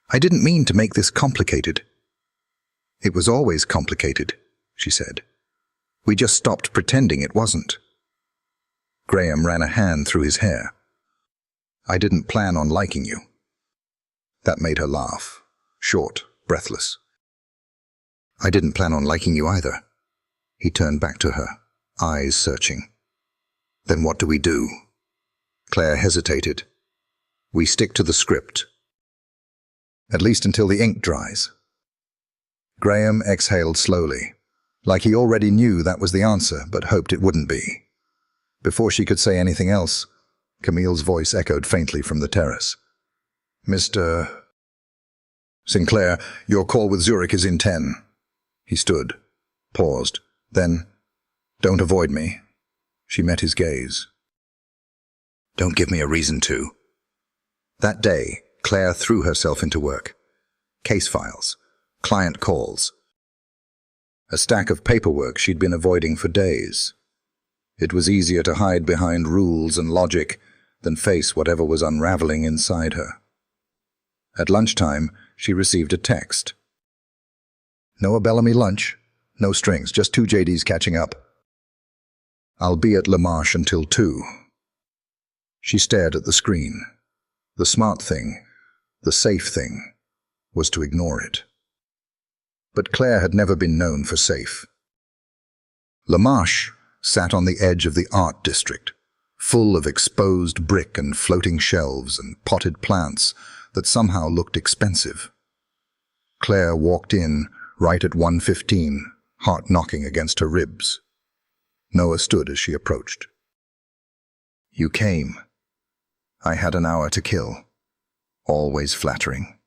"I didn't mean to make this complicated." "It was always complicated," she said. "We just stopped pretending it wasn't." Graham ran a hand through his hair. "I didn't plan on liking you." That made her laugh, short, breathless. "I didn't plan on liking you either." He turned back to her, eyes searching. "Then what do we do?" Claire hesitated. "We stick to the script. At least until the ink dries." Graham exhaled slowly, like he already knew that was the answer, but hoped it wouldn't be. Before she could say anything else, Camille's voice echoed faintly from the terrace. "Mr. Sinclair, your call with Zurich is in 10. He stood, paused, then, "Don't avoid me." She met his gaze. "Don't give me a reason to." That day, Claire threw herself into work. Case files, client calls. A stack of paperwork she'd been avoiding for days. It was easier to hide behind rules and logic than face whatever was unraveling inside her. At lunchtime, she received a text. "Noah Bellamy lunch? No strings, just two JDs catching up. I'll be at La Marche until 2. She stared at the screen. The smart thing, the safe thing, was to ignore it. But Claire had never been known for safe. La Marche sat on the edge of the art district, full of exposed brick and floating shelves and potted plants that somehow looked expensive. Claire walked in right at 1:15, heart knocking against her ribs. Noah stood as she approached. "You came. I had an hour to kill." Always flattering.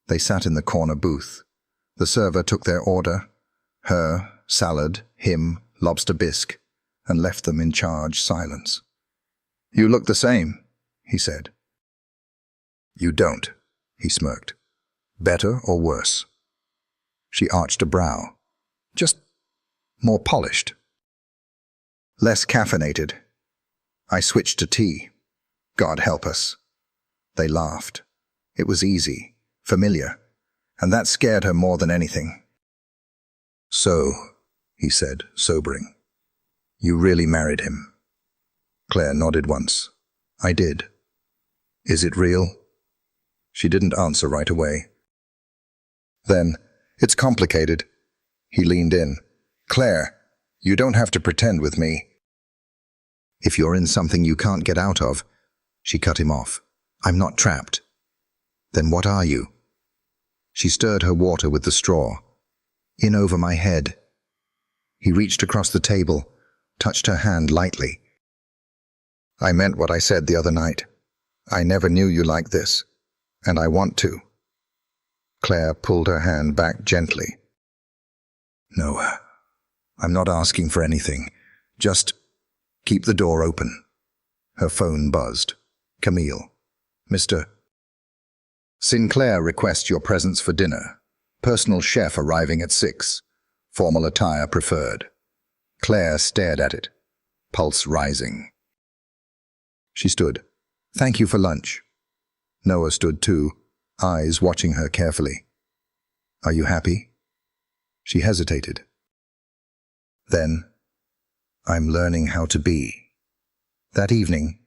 They sat in the corner booth. The server took their order, her, salad, him, lobster bisque, and left them in charged silence. "You look the same," he said. "You don't," he smirked. "Better or worse?" She arched a brow. "Just more polished. Less caffeinated. I switched to tea. God help us." They laughed. It was easy, familiar, and that scared her more than anything. "So," he said, sobering, "you really married him?" Claire nodded once. "I did." "Is it real?" She didn't answer right away. "Then, it's complicated." He leaned in. "Claire, you don't have to pretend with me." "If you're in something you can't get out of—" She cut him off. "I'm not trapped." "Then what are you?" She stirred her water with the straw. "In over my head." He reached across the table, touched her hand lightly. "I meant what I said the other night. I never knew you like this, and I want to." Claire pulled her hand back gently. "Noah, I'm not asking for anything. Just keep the door open." Her phone buzzed. "Camille. Mr. Sinclair requests your presence for dinner. Personal chef arriving at 6. Formal attire preferred." Claire stared at it, pulse rising. She stood. "Thank you for lunch." Noah stood too, eyes watching her carefully. "Are you happy?" She hesitated. Then, "I'm learning how to be." That evening,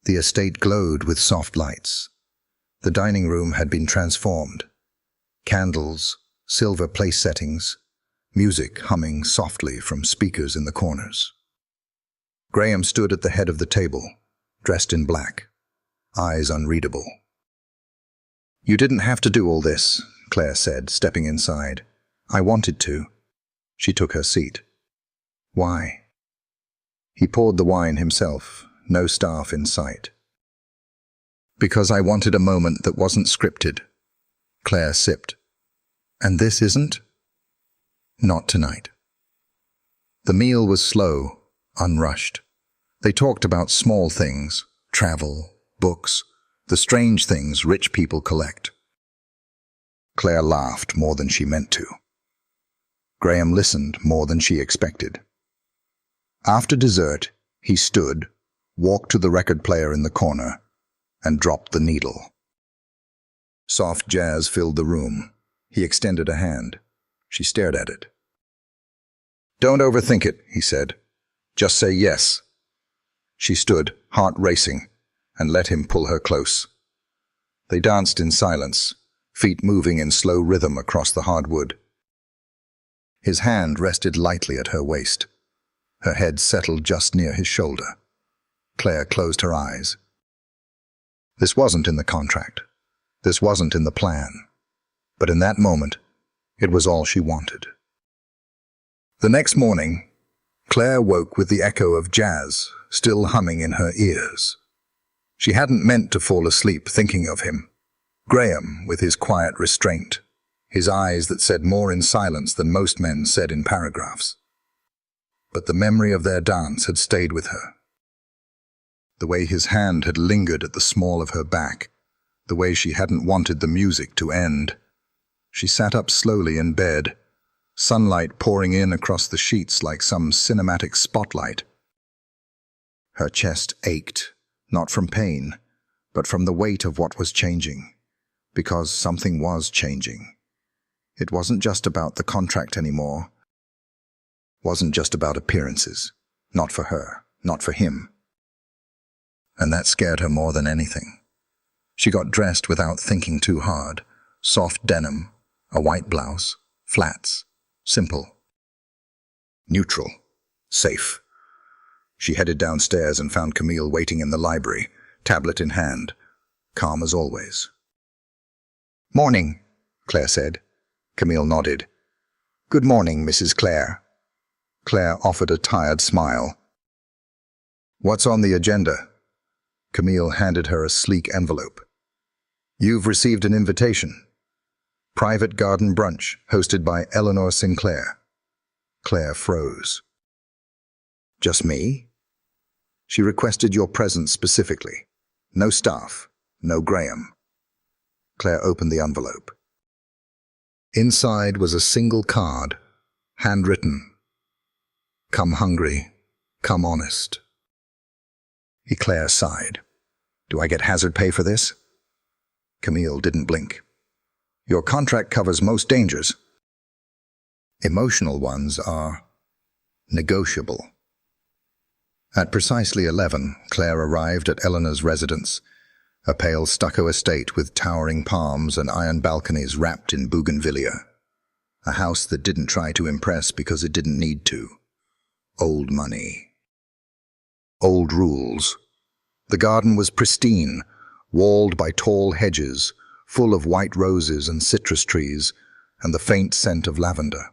the estate glowed with soft lights. The dining room had been transformed. Candles, silver place settings, music humming softly from speakers in the corners. Graham stood at the head of the table, dressed in black, eyes unreadable. "You didn't have to do all this," Claire said, stepping inside. "I wanted to." She took her seat. "Why?" He poured the wine himself, no staff in sight. "Because I wanted a moment that wasn't scripted." Claire sipped. "And this isn't?" "Not tonight." The meal was slow, unrushed. They talked about small things, travel, books, the strange things rich people collect. Claire laughed more than she meant to. Graham listened more than she expected. After dessert, he stood, walked to the record player in the corner, and dropped the needle. Soft jazz filled the room. He extended a hand. She stared at it. "Don't overthink it," he said. "Just say yes." She stood, heart racing, and let him pull her close. They danced in silence, feet moving in slow rhythm across the hardwood. His hand rested lightly at her waist. Her head settled just near his shoulder. Claire closed her eyes. This wasn't in the contract. This wasn't in the plan. But in that moment, it was all she wanted. The next morning, Claire woke with the echo of jazz still humming in her ears. She hadn't meant to fall asleep thinking of him. Graham, with his quiet restraint, his eyes that said more in silence than most men said in paragraphs. But the memory of their dance had stayed with her. The way his hand had lingered at the small of her back, the way she hadn't wanted the music to end. She sat up slowly in bed, sunlight pouring in across the sheets like some cinematic spotlight. Her chest ached, not from pain, but from the weight of what was changing, because something was changing. It wasn't just about the contract anymore. Wasn't just about appearances. Not for her, not for him. And that scared her more than anything. She got dressed without thinking too hard. Soft denim, a white blouse, flats, simple. Neutral, safe. She headed downstairs and found Camille waiting in the library, tablet in hand, calm as always. "Morning," Claire said. Camille nodded. "Good morning, Mrs. Claire." Claire offered a tired smile. "What's on the agenda?" Camille handed her a sleek envelope. "You've received an invitation. Private garden brunch hosted by Eleanor Sinclair." Claire froze. "Just me?" "She requested your presence specifically. No staff, no Graham." Claire opened the envelope. Inside was a single card, handwritten. "Come hungry, come honest." Claire sighed. "Do I get hazard pay for this?" Camille didn't blink. "Your contract covers most dangers. Emotional ones are negotiable." At precisely 11, Claire arrived at Eleanor's residence, a pale stucco estate with towering palms and iron balconies wrapped in bougainvillea. A house that didn't try to impress because it didn't need to. Old money. Old rules. The garden was pristine, walled by tall hedges, full of white roses and citrus trees, and the faint scent of lavender.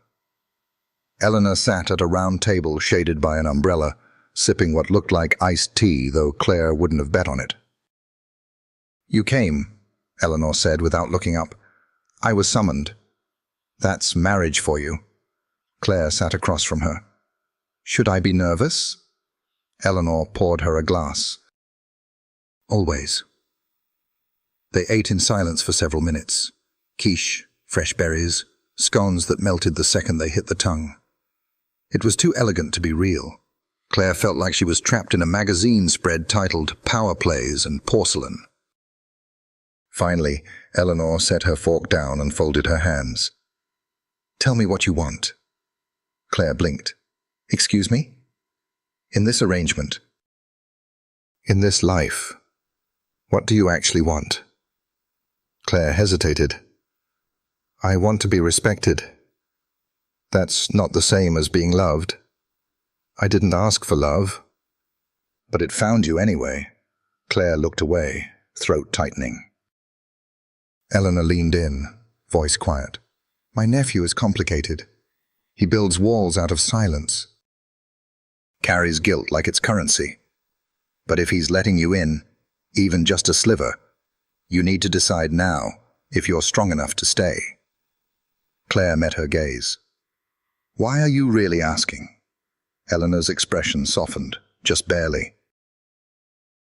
Eleanor sat at a round table shaded by an umbrella, sipping what looked like iced tea, though Claire wouldn't have bet on it. "You came," Eleanor said without looking up. "I was summoned." "That's marriage for you." Claire sat across from her. "Should I be nervous?" Eleanor poured her a glass. "Always." They ate in silence for several minutes. Quiche, fresh berries, scones that melted the second they hit the tongue. It was too elegant to be real. Claire felt like she was trapped in a magazine spread titled Power Plays and Porcelain. Finally, Eleanor set her fork down and folded her hands. "Tell me what you want." Claire blinked. "Excuse me?" "In this arrangement, in this life, what do you actually want?" Claire hesitated. "I want to be respected. That's not the same as being loved. I didn't ask for love, but it found you anyway." Claire looked away, throat tightening. Eleanor leaned in, voice quiet. My nephew is complicated. He builds walls out of silence. Carries guilt like it's currency. But if he's letting you in, even just a sliver, you need to decide now if you're strong enough to stay. Claire met her gaze. Why are you really asking? Eleanor's expression softened, just barely.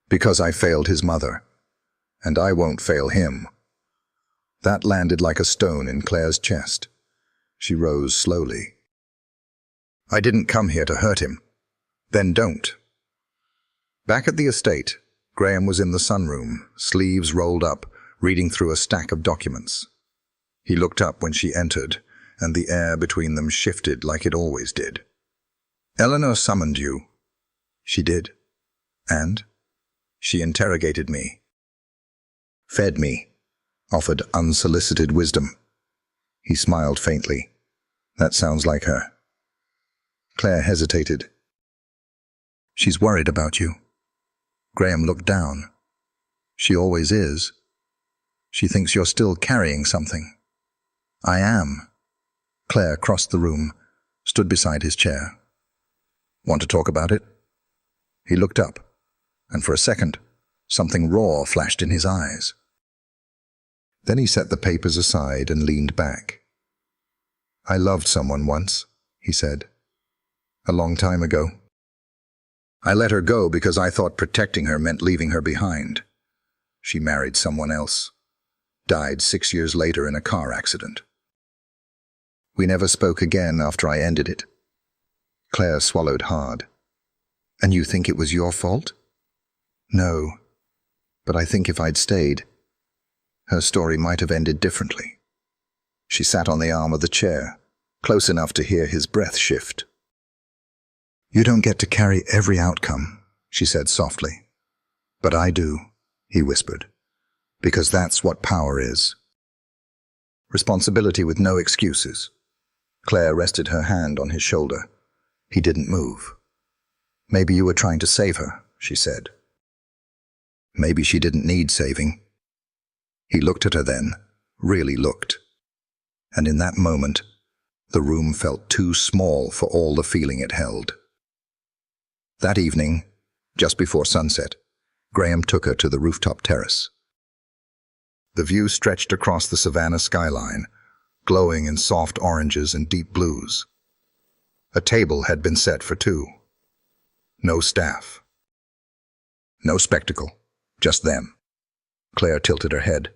Because I failed his mother, and I won't fail him. That landed like a stone in Claire's chest. She rose slowly. I didn't come here to hurt him. Then don't. Back at the estate, Graham was in the sunroom, sleeves rolled up, reading through a stack of documents. He looked up when she entered, and the air between them shifted like it always did. Eleanor summoned you. She did. And? She interrogated me. Fed me. Offered unsolicited wisdom. He smiled faintly. That sounds like her. Claire hesitated. She's worried about you. Graham looked down. She always is. She thinks you're still carrying something. I am. Claire crossed the room, stood beside his chair. Want to talk about it? He looked up, and for a second, something raw flashed in his eyes. Then he set the papers aside and leaned back. I loved someone once, he said. A long time ago. I let her go because I thought protecting her meant leaving her behind. She married someone else. Died 6 years later in a car accident. We never spoke again after I ended it. Claire swallowed hard. And you think it was your fault? No. But I think if I'd stayed, her story might have ended differently. She sat on the arm of the chair, close enough to hear his breath shift. You don't get to carry every outcome, she said softly. But I do, he whispered, because that's what power is. Responsibility with no excuses. Claire rested her hand on his shoulder. He didn't move. Maybe you were trying to save her, she said. Maybe she didn't need saving. He looked at her then, really looked. And in that moment, the room felt too small for all the feeling it held. That evening, just before sunset, Graham took her to the rooftop terrace. The view stretched across the savannah skyline, glowing in soft oranges and deep blues. A table had been set for two. No staff. No spectacle, just them. Claire tilted her head.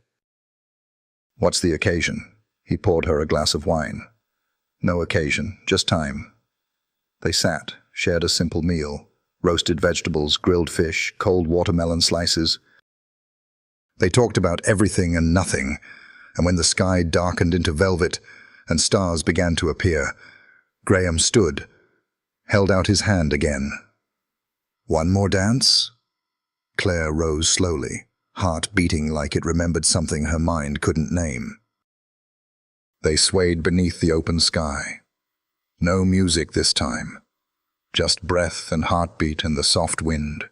What's the occasion? He poured her a glass of wine. No occasion, just time. They sat, shared a simple meal. Roasted vegetables, grilled fish, cold watermelon slices. They talked about everything and nothing, and when the sky darkened into velvet and stars began to appear, Graham stood, held out his hand again. One more dance? Claire rose slowly, heart beating like it remembered something her mind couldn't name. They swayed beneath the open sky. No music this time. Just breath and heartbeat and the soft wind.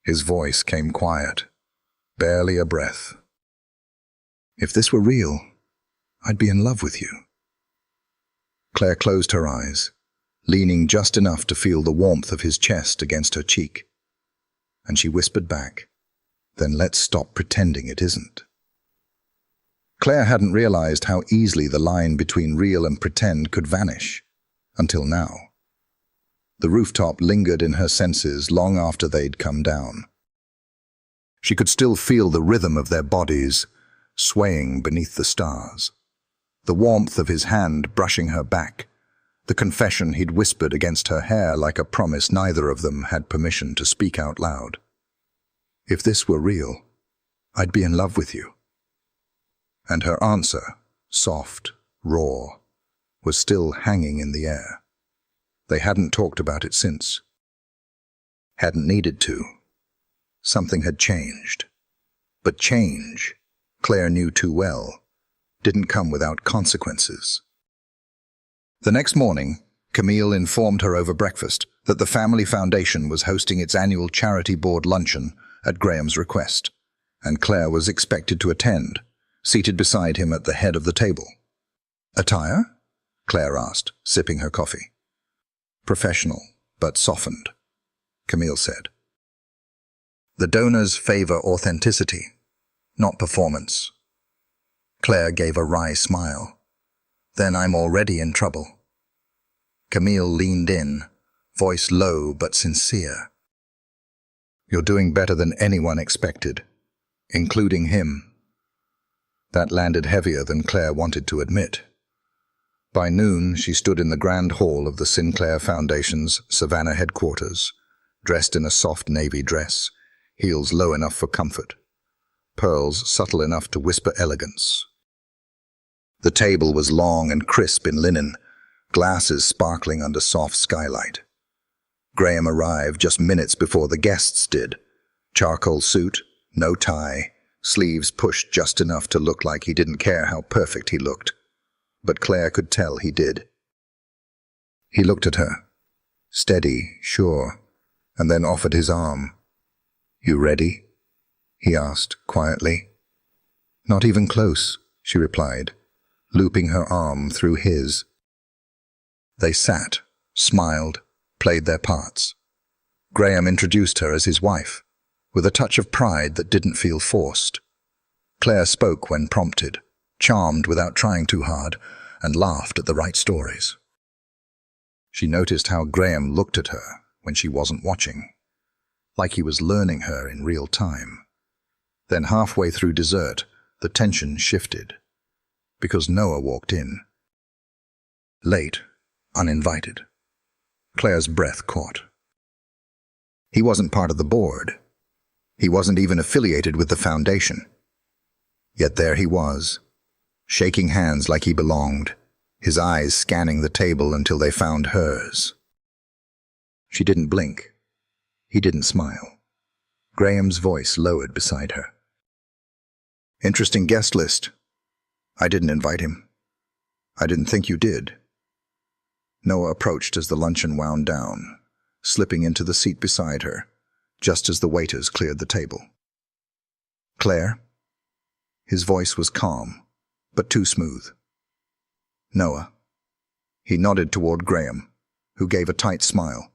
His voice came quiet, barely a breath. If this were real, I'd be in love with you. Claire closed her eyes, leaning just enough to feel the warmth of his chest against her cheek. And she whispered back, then let's stop pretending it isn't. Claire hadn't realized how easily the line between real and pretend could vanish, until now. The rooftop lingered in her senses long after they'd come down. She could still feel the rhythm of their bodies, swaying beneath the stars. The warmth of his hand brushing her back, the confession he'd whispered against her hair like a promise neither of them had permission to speak out loud. If this were real, I'd be in love with you. And her answer, soft, raw, was still hanging in the air. They hadn't talked about it since. Hadn't needed to. Something had changed. But change, Claire knew too well, didn't come without consequences. The next morning, Camille informed her over breakfast that the Family Foundation was hosting its annual charity board luncheon at Graham's request, and Claire was expected to attend, seated beside him at the head of the table. "Attire?" Claire asked, sipping her coffee. "Professional, but softened," Camille said. "The donors favor authenticity, not performance." Claire gave a wry smile. "Then I'm already in trouble." Camille leaned in, voice low but sincere. "You're doing better than anyone expected, including him." That landed heavier than Claire wanted to admit. By noon, she stood in the grand hall of the Sinclair Foundation's Savannah headquarters, dressed in a soft navy dress, heels low enough for comfort, pearls subtle enough to whisper elegance. The table was long and crisp in linen, glasses sparkling under soft skylight. Graham arrived just minutes before the guests did. Charcoal suit, no tie, sleeves pushed just enough to look like he didn't care how perfect he looked. But Claire could tell he did. He looked at her, steady, sure, and then offered his arm. "You ready?" he asked quietly. "Not even close," she replied, looping her arm through his. They sat, smiled, played their parts. Graham introduced her as his wife, with a touch of pride that didn't feel forced. Claire spoke when prompted, charmed without trying too hard, and laughed at the right stories. She noticed how Graham looked at her when she wasn't watching, like he was learning her in real time. Then halfway through dessert, the tension shifted, because Noah walked in. Late, uninvited. Claire's breath caught. He wasn't part of the board. He wasn't even affiliated with the foundation. Yet there he was, shaking hands like he belonged, his eyes scanning the table until they found hers. She didn't blink. He didn't smile. Graham's voice lowered beside her. "Interesting guest list. I didn't invite him. I didn't think you did." Noah approached as the luncheon wound down, slipping into the seat beside her, just as the waiters cleared the table. "Claire?" His voice was calm, but too smooth. "Noah." He nodded toward Graham, who gave a tight smile,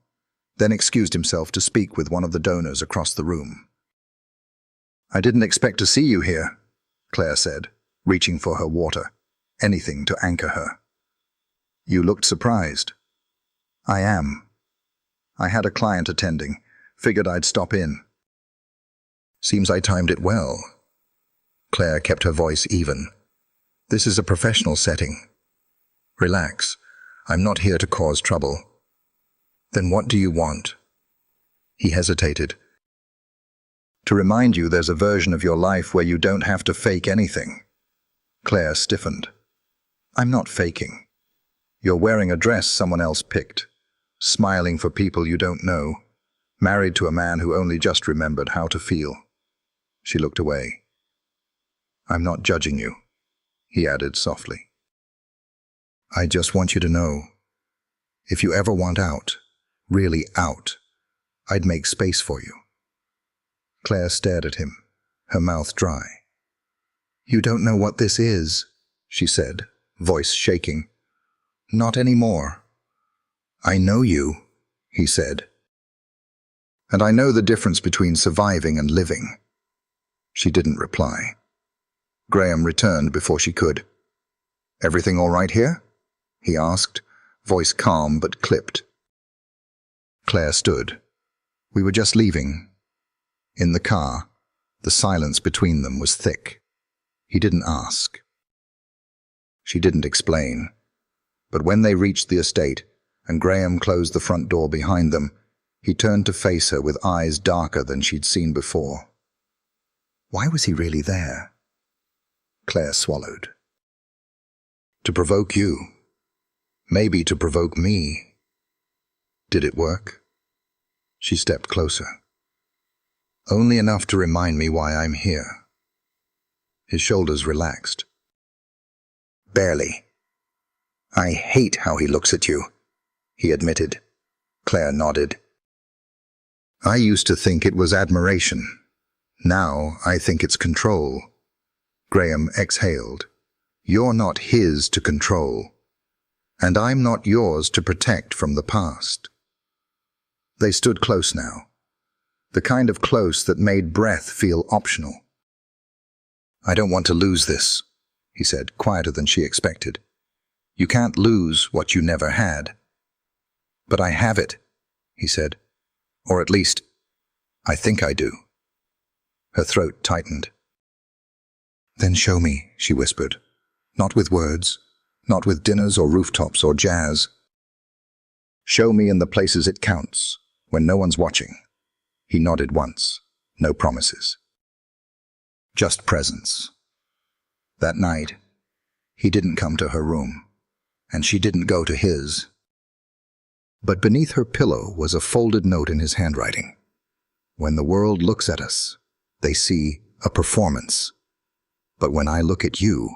then excused himself to speak with one of the donors across the room. "I didn't expect to see you here," Claire said, reaching for her water, anything to anchor her. "You looked surprised." "I am. I had a client attending, figured I'd stop in." "Seems I timed it well." Claire kept her voice even. "This is a professional setting. Relax. I'm not here to cause trouble." "Then what do you want?" He hesitated. "To remind you there's a version of your life where you don't have to fake anything." Claire stiffened. "I'm not faking. You're wearing a dress someone else picked, smiling for people you don't know, married to a man who only just remembered how to feel." She looked away. "I'm not judging you," he added softly. "I just want you to know, if you ever want out, really out, I'd make space for you." Claire stared at him, her mouth dry. "You don't know what this is," she said, voice shaking. "Not anymore." "I know you," he said. "And I know the difference between surviving and living." She didn't reply. Graham returned before she could. "Everything all right here?" he asked, voice calm but clipped. Claire stood. "We were just leaving." In the car, the silence between them was thick. He didn't ask. She didn't explain. But when they reached the estate, and Graham closed the front door behind them, he turned to face her with eyes darker than she'd seen before. Why was he really there? Claire swallowed. "To provoke you. Maybe to provoke me." "Did it work?" She stepped closer. "Only enough to remind me why I'm here." His shoulders relaxed. "Barely. I hate how he looks at you," he admitted. Claire nodded. "I used to think it was admiration, Now I think it's control. Graham exhaled. You're not his to control, and I'm not yours to protect from the past. They stood close now, the kind of close that made breath feel optional. I don't want to lose this, he said, quieter than she expected. You can't lose what you never had. But I have it, he said. Or at least, I think I do. Her throat tightened. Then show me, she whispered. Not with words, not with dinners or rooftops or jazz. Show me in the places it counts, when no one's watching. He nodded once, no promises. Just presence. That night, he didn't come to her room, and she didn't go to his. But beneath her pillow was a folded note in his handwriting. When the world looks at us, they see a performance. But when I look at you,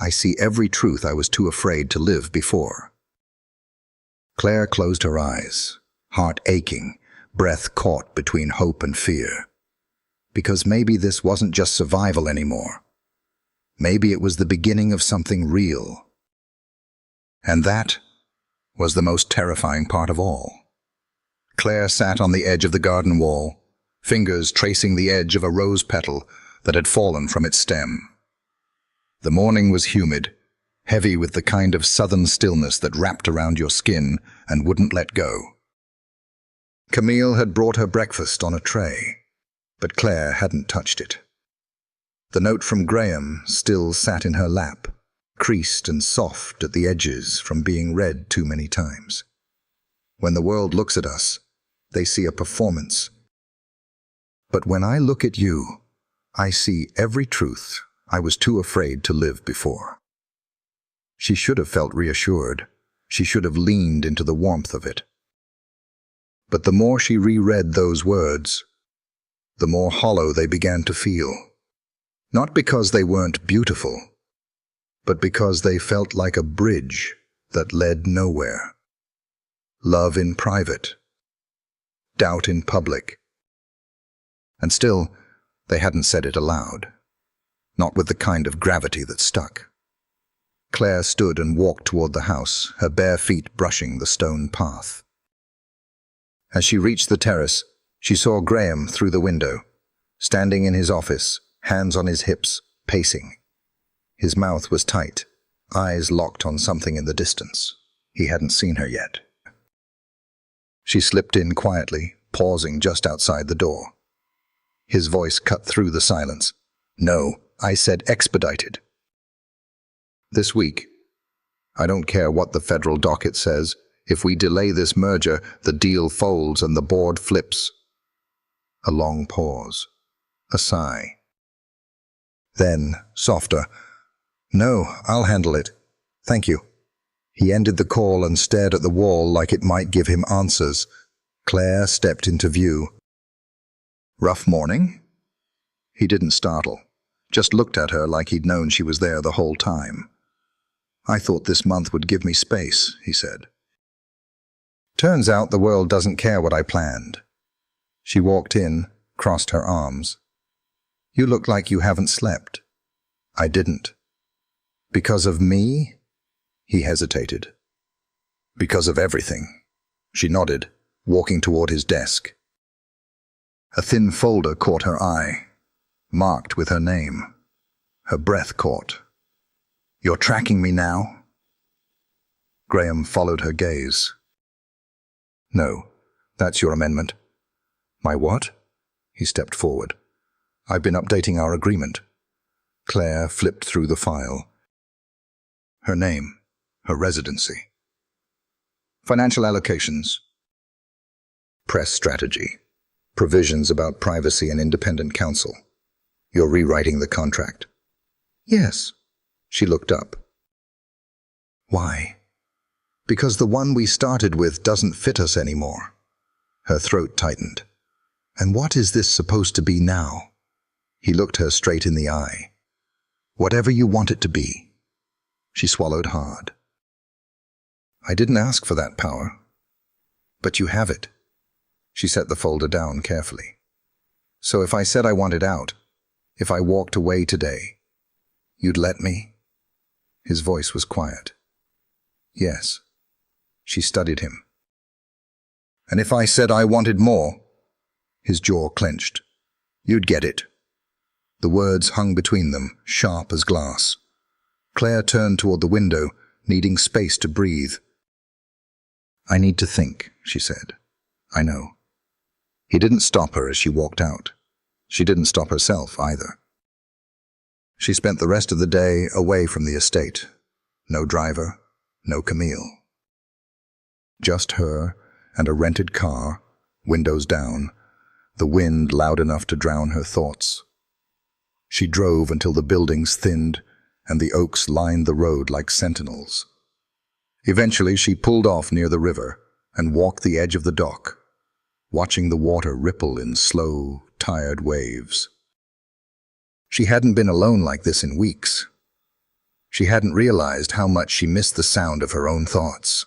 I see every truth I was too afraid to live before. Claire closed her eyes, heart aching, breath caught between hope and fear. Because maybe this wasn't just survival anymore. Maybe it was the beginning of something real. And that was the most terrifying part of all. Claire sat on the edge of the garden wall, fingers tracing the edge of a rose petal that had fallen from its stem. The morning was humid, heavy with the kind of southern stillness that wrapped around your skin and wouldn't let go. Camille had brought her breakfast on a tray, but Claire hadn't touched it. The note from Graham still sat in her lap, creased and soft at the edges from being read too many times. When the world looks at us, they see a performance. But when I look at you, I see every truth I was too afraid to live before. She should have felt reassured. She should have leaned into the warmth of it. But the more she reread those words, the more hollow they began to feel. Not because they weren't beautiful, but because they felt like a bridge that led nowhere. Love in private, doubt in public. And still, they hadn't said it aloud. Not with the kind of gravity that stuck. Claire stood and walked toward the house, her bare feet brushing the stone path. As she reached the terrace, she saw Graham through the window, standing in his office, hands on his hips, pacing. His mouth was tight, eyes locked on something in the distance. He hadn't seen her yet. She slipped in quietly, pausing just outside the door. His voice cut through the silence. No, I said expedited. This week. I don't care what the federal docket says. If we delay this merger, the deal folds and the board flips. A long pause. A sigh. Then, softer. No, I'll handle it. Thank you. He ended the call and stared at the wall like it might give him answers. Claire stepped into view. Rough morning? He didn't startle, just looked at her like he'd known she was there the whole time. I thought this month would give me space, he said. Turns out the world doesn't care what I planned. She walked in, crossed her arms. You look like you haven't slept. I didn't. Because of me? He hesitated. Because of everything. She nodded, walking toward his desk. A thin folder caught her eye, marked with her name. Her breath caught. You're tracking me now? Graham followed her gaze. No, that's your amendment. My what? He stepped forward. I've been updating our agreement. Claire flipped through the file. Her name, her residency. Financial allocations. Press strategy. Provisions about privacy and independent counsel. You're rewriting the contract. Yes. She looked up. Why? Because the one we started with doesn't fit us anymore. Her throat tightened. And what is this supposed to be now? He looked her straight in the eye. Whatever you want it to be. She swallowed hard. I didn't ask for that power. But you have it. She set the folder down carefully. So if I said I wanted out, if I walked away today, you'd let me? His voice was quiet. Yes. She studied him. And if I said I wanted more? His jaw clenched. You'd get it. The words hung between them, sharp as glass. Claire turned toward the window, needing space to breathe. I need to think, she said. I know. He didn't stop her as she walked out. She didn't stop herself either. She spent the rest of the day away from the estate. No driver, no Camille. Just her and a rented car, windows down, the wind loud enough to drown her thoughts. She drove until the buildings thinned and the oaks lined the road like sentinels. Eventually she pulled off near the river and walked the edge of the dock, watching the water ripple in slow, tired waves. She hadn't been alone like this in weeks. She hadn't realized how much she missed the sound of her own thoughts.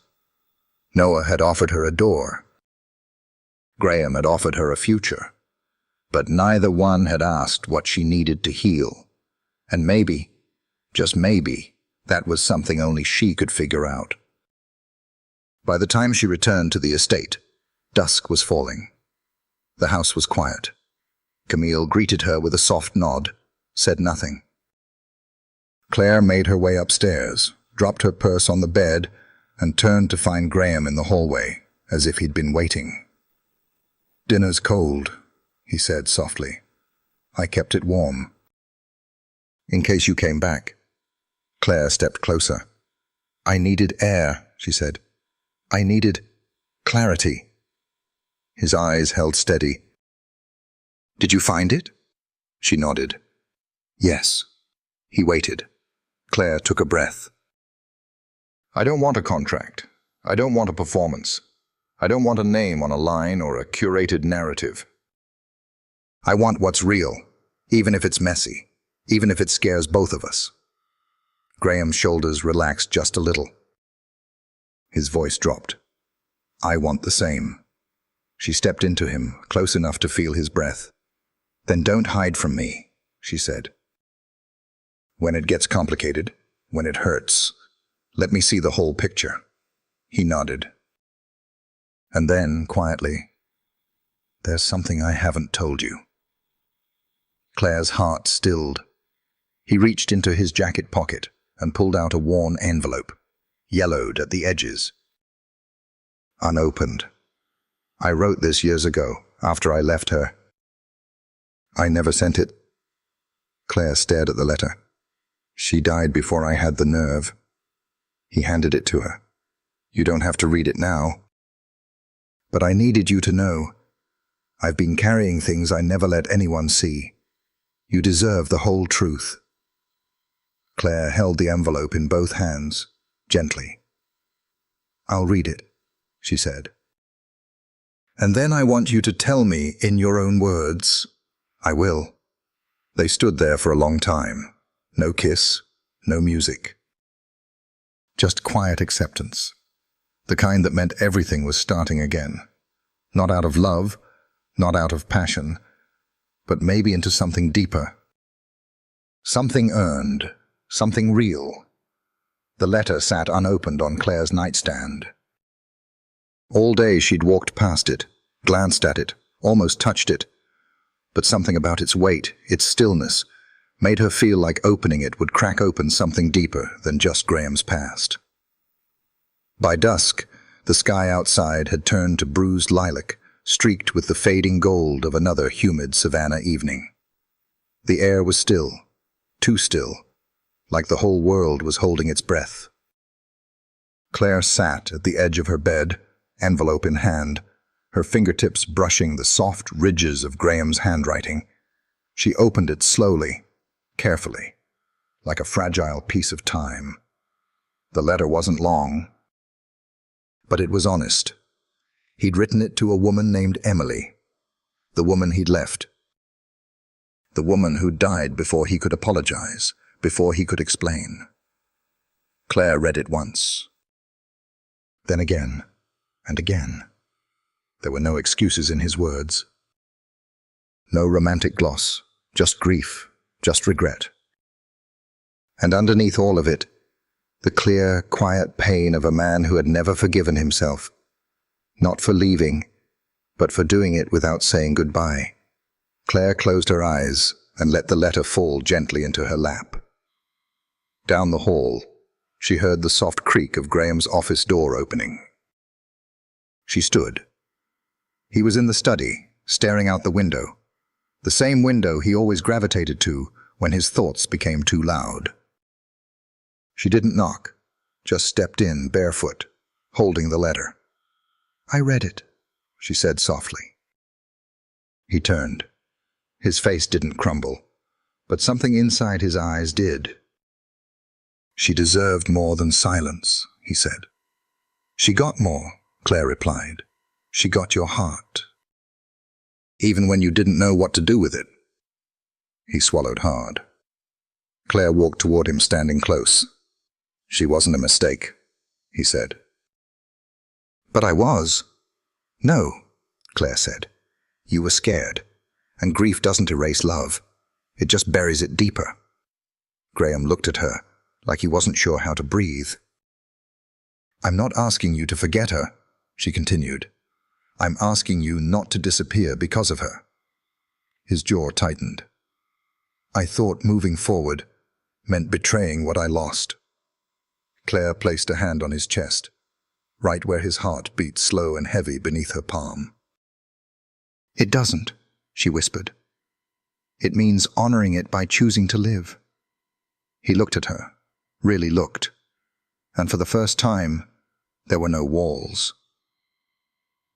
Noah had offered her a door. Graham had offered her a future. But neither one had asked what she needed to heal. And maybe, just maybe, that was something only she could figure out. By the time she returned to the estate, dusk was falling. The house was quiet. Camille greeted her with a soft nod, said nothing. Claire made her way upstairs, dropped her purse on the bed, and turned to find Graham in the hallway, as if he'd been waiting. Dinner's cold, he said softly. I kept it warm. In case you came back. Claire stepped closer. I needed air, she said. I needed clarity. His eyes held steady. Did you find it? She nodded. Yes. He waited. Claire took a breath. I don't want a contract. I don't want a performance. I don't want a name on a line or a curated narrative. I want what's real, even if it's messy, even if it scares both of us. Graham's shoulders relaxed just a little. His voice dropped. I want the same. She stepped into him, close enough to feel his breath. Then don't hide from me, she said. When it gets complicated, when it hurts, let me see the whole picture. He nodded. And then, quietly, there's something I haven't told you. Claire's heart stilled. He reached into his jacket pocket and pulled out a worn envelope, yellowed at the edges. Unopened. I wrote this years ago, after I left her. I never sent it. Claire stared at the letter. She died before I had the nerve. He handed it to her. You don't have to read it now. But I needed you to know. I've been carrying things I never let anyone see. You deserve the whole truth. Claire held the envelope in both hands, gently. I'll read it, she said. And then I want you to tell me in your own words. I will. They stood there for a long time. No kiss, no music. Just quiet acceptance. The kind that meant everything was starting again. Not out of love, not out of passion, but maybe into something deeper. Something earned, something real. The letter sat unopened on Claire's nightstand. All day she'd walked past it, glanced at it, almost touched it, but something about its weight, its stillness, made her feel like opening it would crack open something deeper than just Graham's past. By dusk, the sky outside had turned to bruised lilac, streaked with the fading gold of another humid savannah evening. The air was still, too still, like the whole world was holding its breath. Claire sat at the edge of her bed, envelope in hand, her fingertips brushing the soft ridges of Graham's handwriting. She opened it slowly, carefully, like a fragile piece of time. The letter wasn't long, but it was honest. He'd written it to a woman named Emily, the woman he'd left. The woman who died before he could apologize, before he could explain. Claire read it once. Then again, and again. There were no excuses in his words. No romantic gloss, just grief, just regret. And underneath all of it, the clear, quiet pain of a man who had never forgiven himself, not for leaving, but for doing it without saying goodbye. Claire closed her eyes and let the letter fall gently into her lap. Down the hall, she heard the soft creak of Graham's office door opening. She stood. He was in the study, staring out the window, the same window he always gravitated to when his thoughts became too loud. She didn't knock, just stepped in barefoot, holding the letter. "I read it," she said softly. He turned. His face didn't crumble, but something inside his eyes did. "She deserved more than silence," he said. "She got more," Claire replied. "She got your heart. Even when you didn't know what to do with it." He swallowed hard. Claire walked toward him, standing close. "She wasn't a mistake," he said. "But I was." "No," Claire said. "You were scared, and grief doesn't erase love. It just buries it deeper." Graham looked at her, like he wasn't sure how to breathe. "I'm not asking you to forget her," she continued. "I'm asking you not to disappear because of her." His jaw tightened. "I thought moving forward meant betraying what I lost." Claire placed a hand on his chest, right where his heart beat slow and heavy beneath her palm. "It doesn't," she whispered. "It means honoring it by choosing to live." He looked at her, really looked, and for the first time, there were no walls.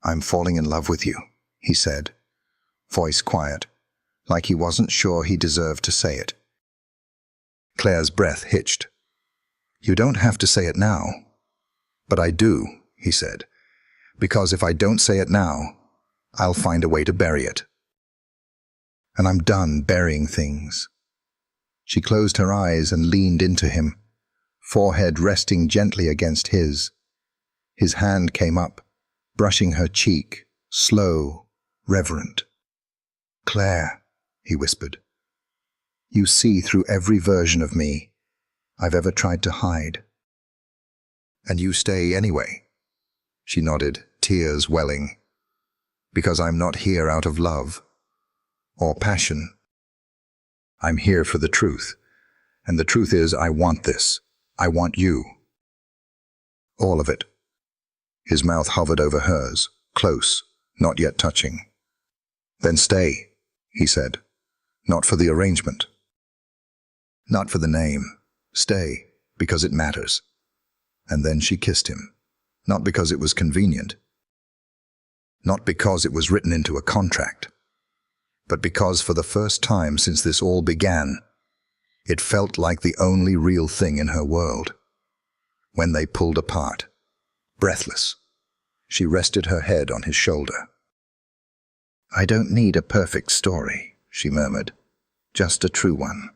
"I'm falling in love with you," he said, voice quiet, like he wasn't sure he deserved to say it. Claire's breath hitched. "You don't have to say it now." "But I do," he said, "because if I don't say it now, I'll find a way to bury it. And I'm done burying things." She closed her eyes and leaned into him, forehead resting gently against his. His hand came up, brushing her cheek, slow, reverent. "Claire," he whispered, "you see through every version of me I've ever tried to hide. And you stay anyway." She nodded, tears welling. "Because I'm not here out of love or passion. I'm here for the truth. And the truth is, I want this. I want you. All of it." His mouth hovered over hers, close, not yet touching. "Then stay," he said. "Not for the arrangement. Not for the name. Stay, because it matters." And then she kissed him, not because it was convenient, not because it was written into a contract, but because for the first time since this all began, it felt like the only real thing in her world. When they pulled apart, breathless, she rested her head on his shoulder. "I don't need a perfect story," she murmured, "just a true one."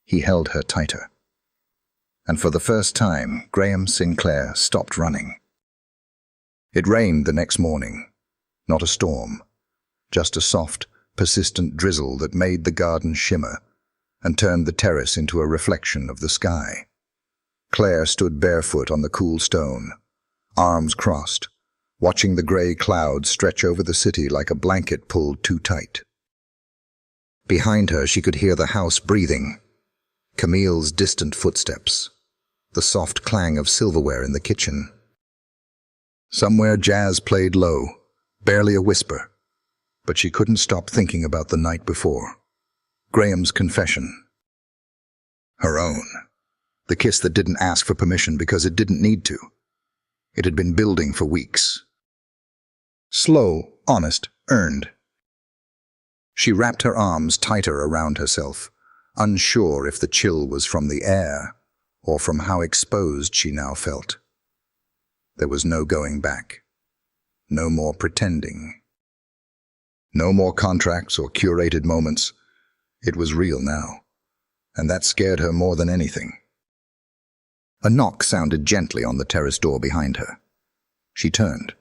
He held her tighter. And for the first time, Graham Sinclair stopped running. It rained the next morning, not a storm, just a soft, persistent drizzle that made the garden shimmer and turned the terrace into a reflection of the sky. Claire stood barefoot on the cool stone, arms crossed, watching the gray clouds stretch over the city like a blanket pulled too tight. Behind her, she could hear the house breathing, Camille's distant footsteps, the soft clang of silverware in the kitchen. Somewhere jazz played low, barely a whisper, but she couldn't stop thinking about the night before. Graham's confession. Her own. The kiss that didn't ask for permission because it didn't need to. It had been building for weeks. Slow, honest, earned. She wrapped her arms tighter around herself, unsure if the chill was from the air or from how exposed she now felt. There was no going back. No more pretending. No more contracts or curated moments. It was real now, and that scared her more than anything. A knock sounded gently on the terrace door behind her. She turned.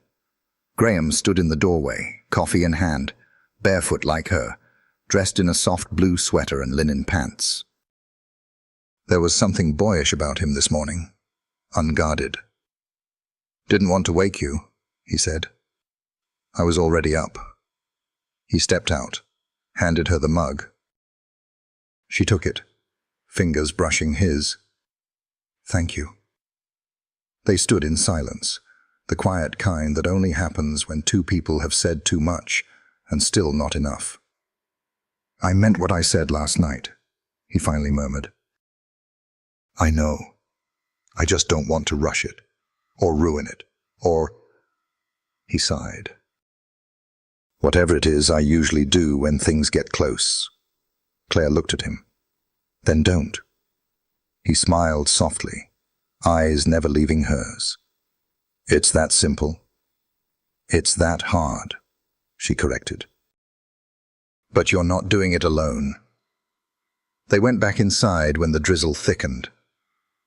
Graham stood in the doorway, coffee in hand, barefoot like her, dressed in a soft blue sweater and linen pants. There was something boyish about him this morning, unguarded. "Didn't want to wake you," he said. "I was already up." He stepped out, handed her the mug. She took it, fingers brushing his. "Thank you." They stood in silence, the quiet kind that only happens when two people have said too much and still not enough. "I meant what I said last night," he finally murmured. "I know. I just don't want to rush it, or ruin it, or—" He sighed. "Whatever it is I usually do when things get close." Claire looked at him. "Then don't." He smiled softly, eyes never leaving hers. "It's that simple." "It's that hard," she corrected. "But you're not doing it alone." They went back inside when the drizzle thickened.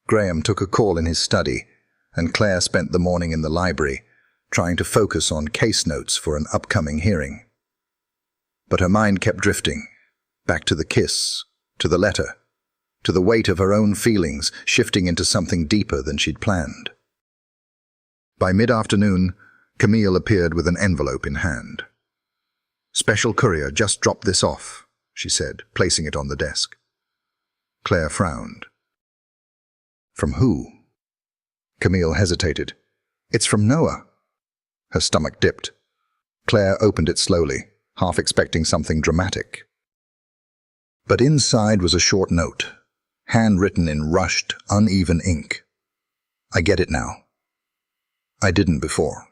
Graham took a call in his study, and Claire spent the morning in the library, trying to focus on case notes for an upcoming hearing. But her mind kept drifting, back to the kiss, to the letter, to the weight of her own feelings, shifting into something deeper than she'd planned. By mid-afternoon, Camille appeared with an envelope in hand. "Special courier just dropped this off," she said, placing it on the desk. Claire frowned. "From who?" Camille hesitated. "It's from Noah." Her stomach dipped. Claire opened it slowly, half expecting something dramatic. But inside was a short note, handwritten in rushed, uneven ink. "I get it now. I didn't before.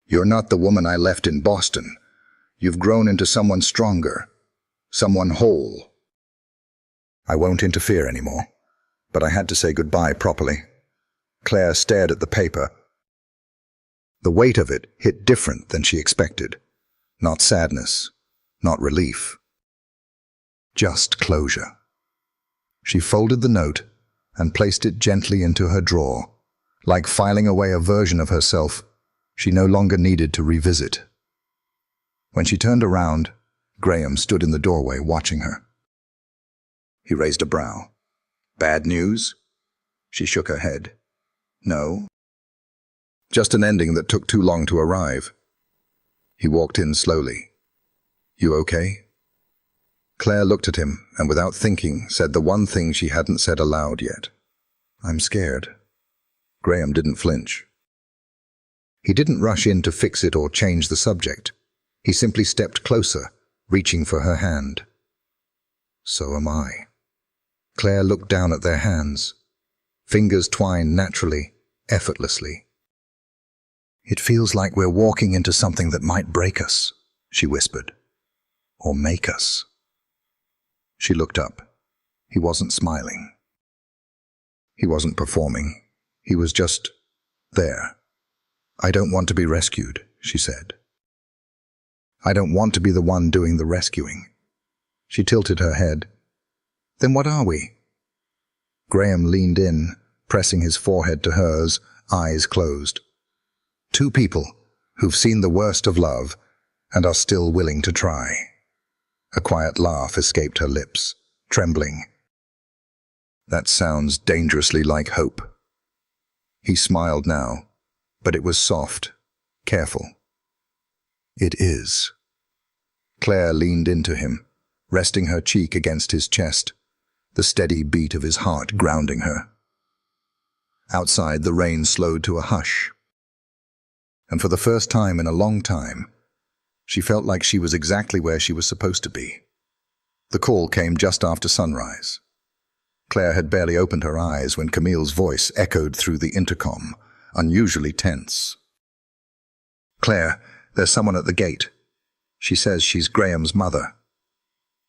You're not the woman I left in Boston. You've grown into someone stronger, someone whole. I won't interfere anymore, but I had to say goodbye properly." Claire stared at the paper. The weight of it hit different than she expected. Not sadness, not relief. Just closure. She folded the note and placed it gently into her drawer, like filing away a version of herself she no longer needed to revisit. When she turned around, Graham stood in the doorway watching her. He raised a brow. "Bad news?" She shook her head. "No. Just an ending that took too long to arrive." He walked in slowly. "You okay?" Claire looked at him and, without thinking, said the one thing she hadn't said aloud yet. "I'm scared." Graham didn't flinch. He didn't rush in to fix it or change the subject. He simply stepped closer, reaching for her hand. "So am I." Claire looked down at their hands. Fingers twined naturally, effortlessly. "It feels like we're walking into something that might break us," she whispered. "Or make us." She looked up. He wasn't smiling. He wasn't performing. He was just there. "I don't want to be rescued," she said. "I don't want to be the one doing the rescuing." She tilted her head. "Then what are we?" Graham leaned in, pressing his forehead to hers, eyes closed. "Two people who've seen the worst of love and are still willing to try." A quiet laugh escaped her lips, trembling. "That sounds dangerously like hope." He smiled now, but it was soft, careful. "It is." Claire leaned into him, resting her cheek against his chest, the steady beat of his heart grounding her. Outside, the rain slowed to a hush. And for the first time in a long time, she felt like she was exactly where she was supposed to be. The call came just after sunrise. Claire had barely opened her eyes when Camille's voice echoed through the intercom, unusually tense. "Claire, there's someone at the gate. She says she's Graham's mother."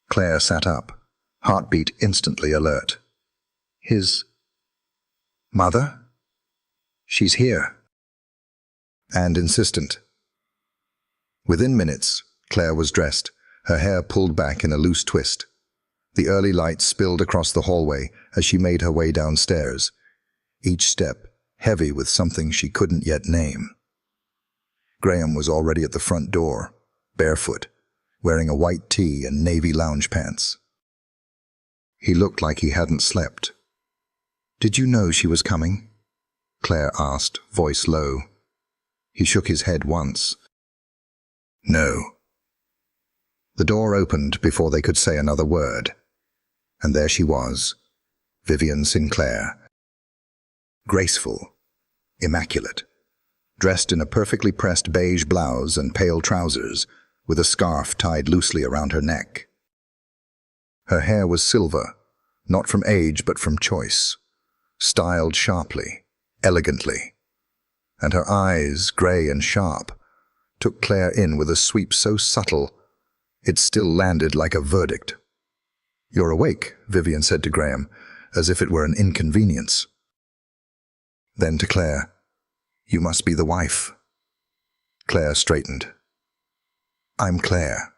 Claire sat up, heartbeat instantly alert. "His mother? She's here." And insistent. Within minutes, Claire was dressed, her hair pulled back in a loose twist. The early light spilled across the hallway as she made her way downstairs, each step heavy with something she couldn't yet name. Graham was already at the front door, barefoot, wearing a white tee and navy lounge pants. He looked like he hadn't slept. "Did you know she was coming?" Claire asked, voice low. He shook his head once. "No." The door opened before they could say another word, and there she was, Vivian Sinclair. Graceful, immaculate, dressed in a perfectly pressed beige blouse and pale trousers, with a scarf tied loosely around her neck. Her hair was silver, not from age but from choice, styled sharply, elegantly, and her eyes, grey and sharp, took Claire in with a sweep so subtle it still landed like a verdict. "You're awake," Vivian said to Graham, as if it were an inconvenience. Then to Claire, "You must be the wife." Claire straightened. "I'm Claire."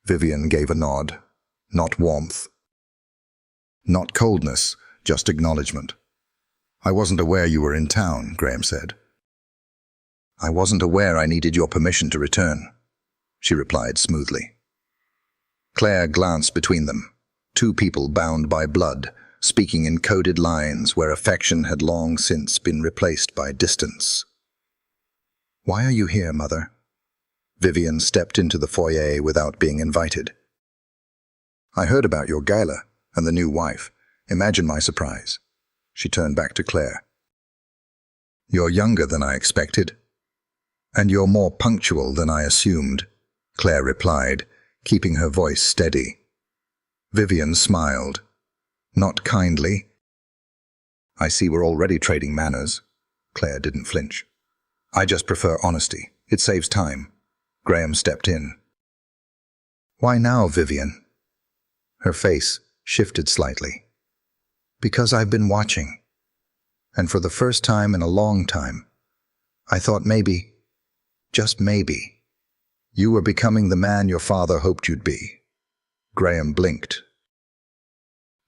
Vivian gave a nod, not warmth. Not coldness, just acknowledgement. "I wasn't aware you were in town," Graham said. "I wasn't aware I needed your permission to return," she replied smoothly. Claire glanced between them, two people bound by blood, speaking in coded lines where affection had long since been replaced by distance. "Why are you here, Mother?" Vivian stepped into the foyer without being invited. "I heard about your gala and the new wife. Imagine my surprise." She turned back to Claire. "You're younger than I expected. And you're more punctual than I assumed," Claire replied, keeping her voice steady. Vivian smiled. Not kindly. "I see we're already trading manners." Claire didn't flinch. "I just prefer honesty. It saves time." Graham stepped in. "Why now, Vivian?" Her face shifted slightly. "Because I've been watching. And for the first time in a long time, I thought maybe, just maybe, you were becoming the man your father hoped you'd be." Graham blinked.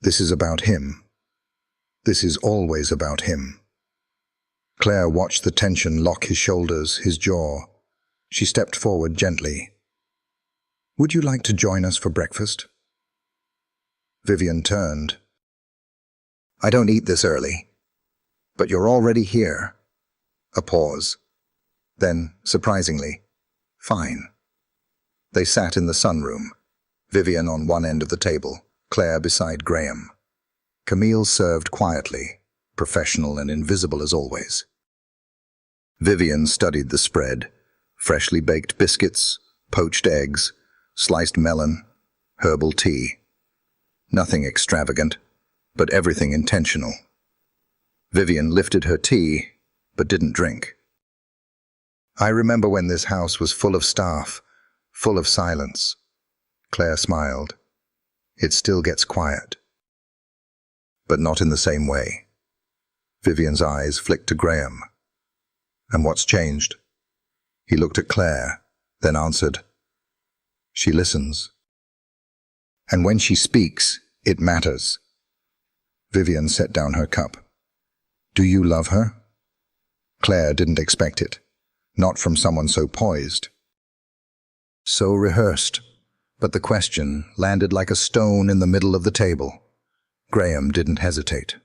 "This is about him. This is always about him." Claire watched the tension lock his shoulders, his jaw. She stepped forward gently. "Would you like to join us for breakfast?" Vivian turned. "I don't eat this early. But you're already here." A pause. Then, surprisingly, "Fine." They sat in the sunroom, Vivian on one end of the table, Claire beside Graham. Camille served quietly, professional and invisible as always. Vivian studied the spread: freshly baked biscuits, poached eggs, sliced melon, herbal tea. Nothing extravagant, but everything intentional. Vivian lifted her tea, but didn't drink. "I remember when this house was full of staff, full of silence." Claire smiled. "It still gets quiet." But not in the same way. Vivian's eyes flicked to Graham. "And what's changed?" He looked at Claire, then answered, "She listens. And when she speaks, it matters." Vivian set down her cup. "Do you love her?" Claire didn't expect it, not from someone so poised. So rehearsed, but the question landed like a stone in the middle of the table. Graham didn't hesitate.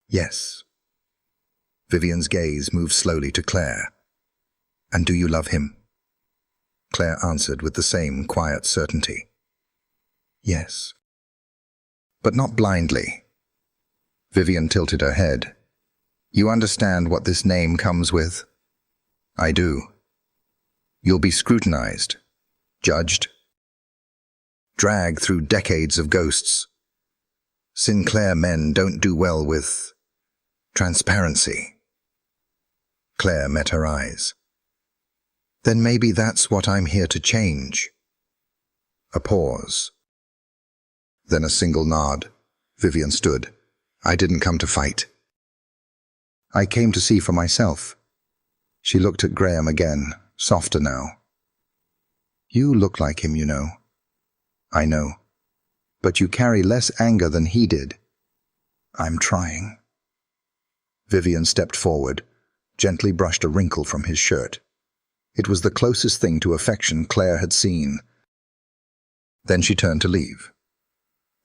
"Yes." Vivian's gaze moved slowly to Claire. "And do you love him?" Claire answered with the same quiet certainty. "Yes." "But not blindly." Vivian tilted her head. "You understand what this name comes with?" "I do." "You'll be scrutinized, judged, dragged through decades of ghosts. Sinclair men don't do well with transparency." Claire met her eyes. "Then maybe that's what I'm here to change." A pause. Then a single nod. Vivian stood. "I didn't come to fight. I came to see for myself." She looked at Graham again, softer now. "You look like him, you know." "I know. But you carry less anger than he did." "I'm trying." Vivian stepped forward, gently brushed a wrinkle from his shirt. It was the closest thing to affection Claire had seen. Then she turned to leave.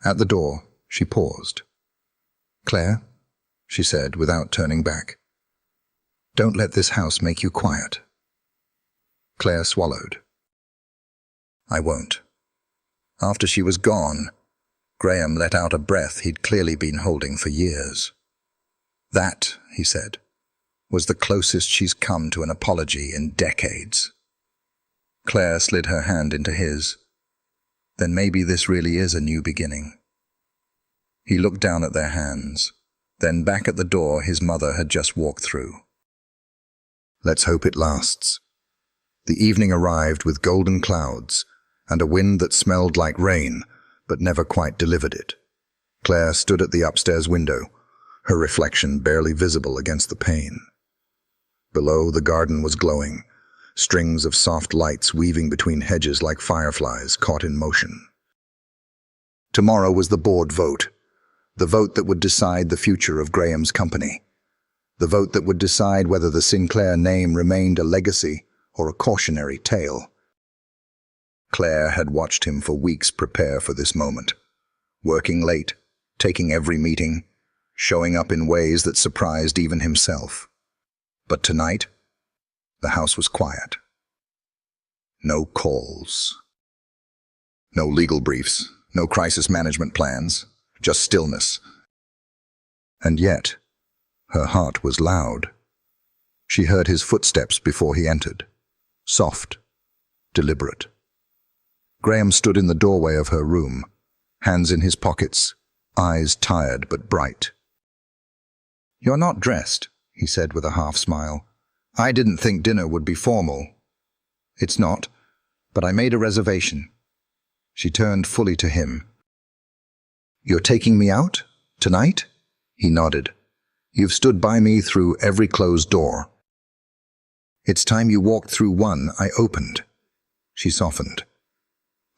At the door, she paused. "Claire," she said without turning back, "don't let this house make you quiet." Claire swallowed. "I won't." After she was gone, Graham let out a breath he'd clearly been holding for years. "That," he said, "was the closest she's come to an apology in decades." Claire slid her hand into his. "Then maybe this really is a new beginning." He looked down at their hands, then back at the door his mother had just walked through. "Let's hope it lasts." The evening arrived with golden clouds and a wind that smelled like rain, but never quite delivered it. Claire stood at the upstairs window, her reflection barely visible against the pane. Below, the garden was glowing, strings of soft lights weaving between hedges like fireflies caught in motion. Tomorrow was the board vote, the vote that would decide the future of Graham's company, the vote that would decide whether the Sinclair name remained a legacy or a cautionary tale. Claire had watched him for weeks prepare for this moment, working late, taking every meeting, showing up in ways that surprised even himself. But tonight, the house was quiet. No calls. No legal briefs, no crisis management plans, just stillness. And yet, her heart was loud. She heard his footsteps before he entered, soft, deliberate. Graham stood in the doorway of her room, hands in his pockets, eyes tired but bright. "You're not dressed," he said with a half-smile. "I didn't think dinner would be formal." "It's not, but I made a reservation." She turned fully to him. "You're taking me out? Tonight?" He nodded. "You've stood by me through every closed door. It's time you walked through one I opened." She softened.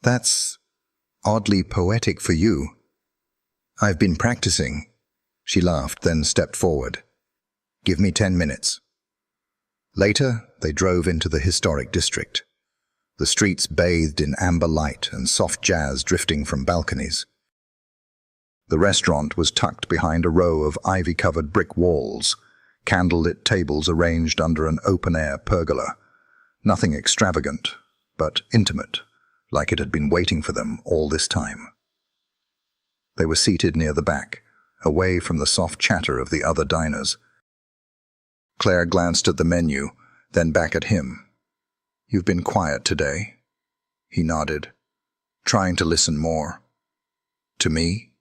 "That's oddly poetic for you." "I've been practicing." She laughed, then stepped forward. "Give me 10 minutes. Later, they drove into the historic district. The streets bathed in amber light and soft jazz drifting from balconies. The restaurant was tucked behind a row of ivy-covered brick walls, candlelit tables arranged under an open-air pergola. Nothing extravagant, but intimate, like it had been waiting for them all this time. They were seated near the back, away from the soft chatter of the other diners. Claire glanced at the menu, then back at him. "You've been quiet today." He nodded, trying to listen more. "To me?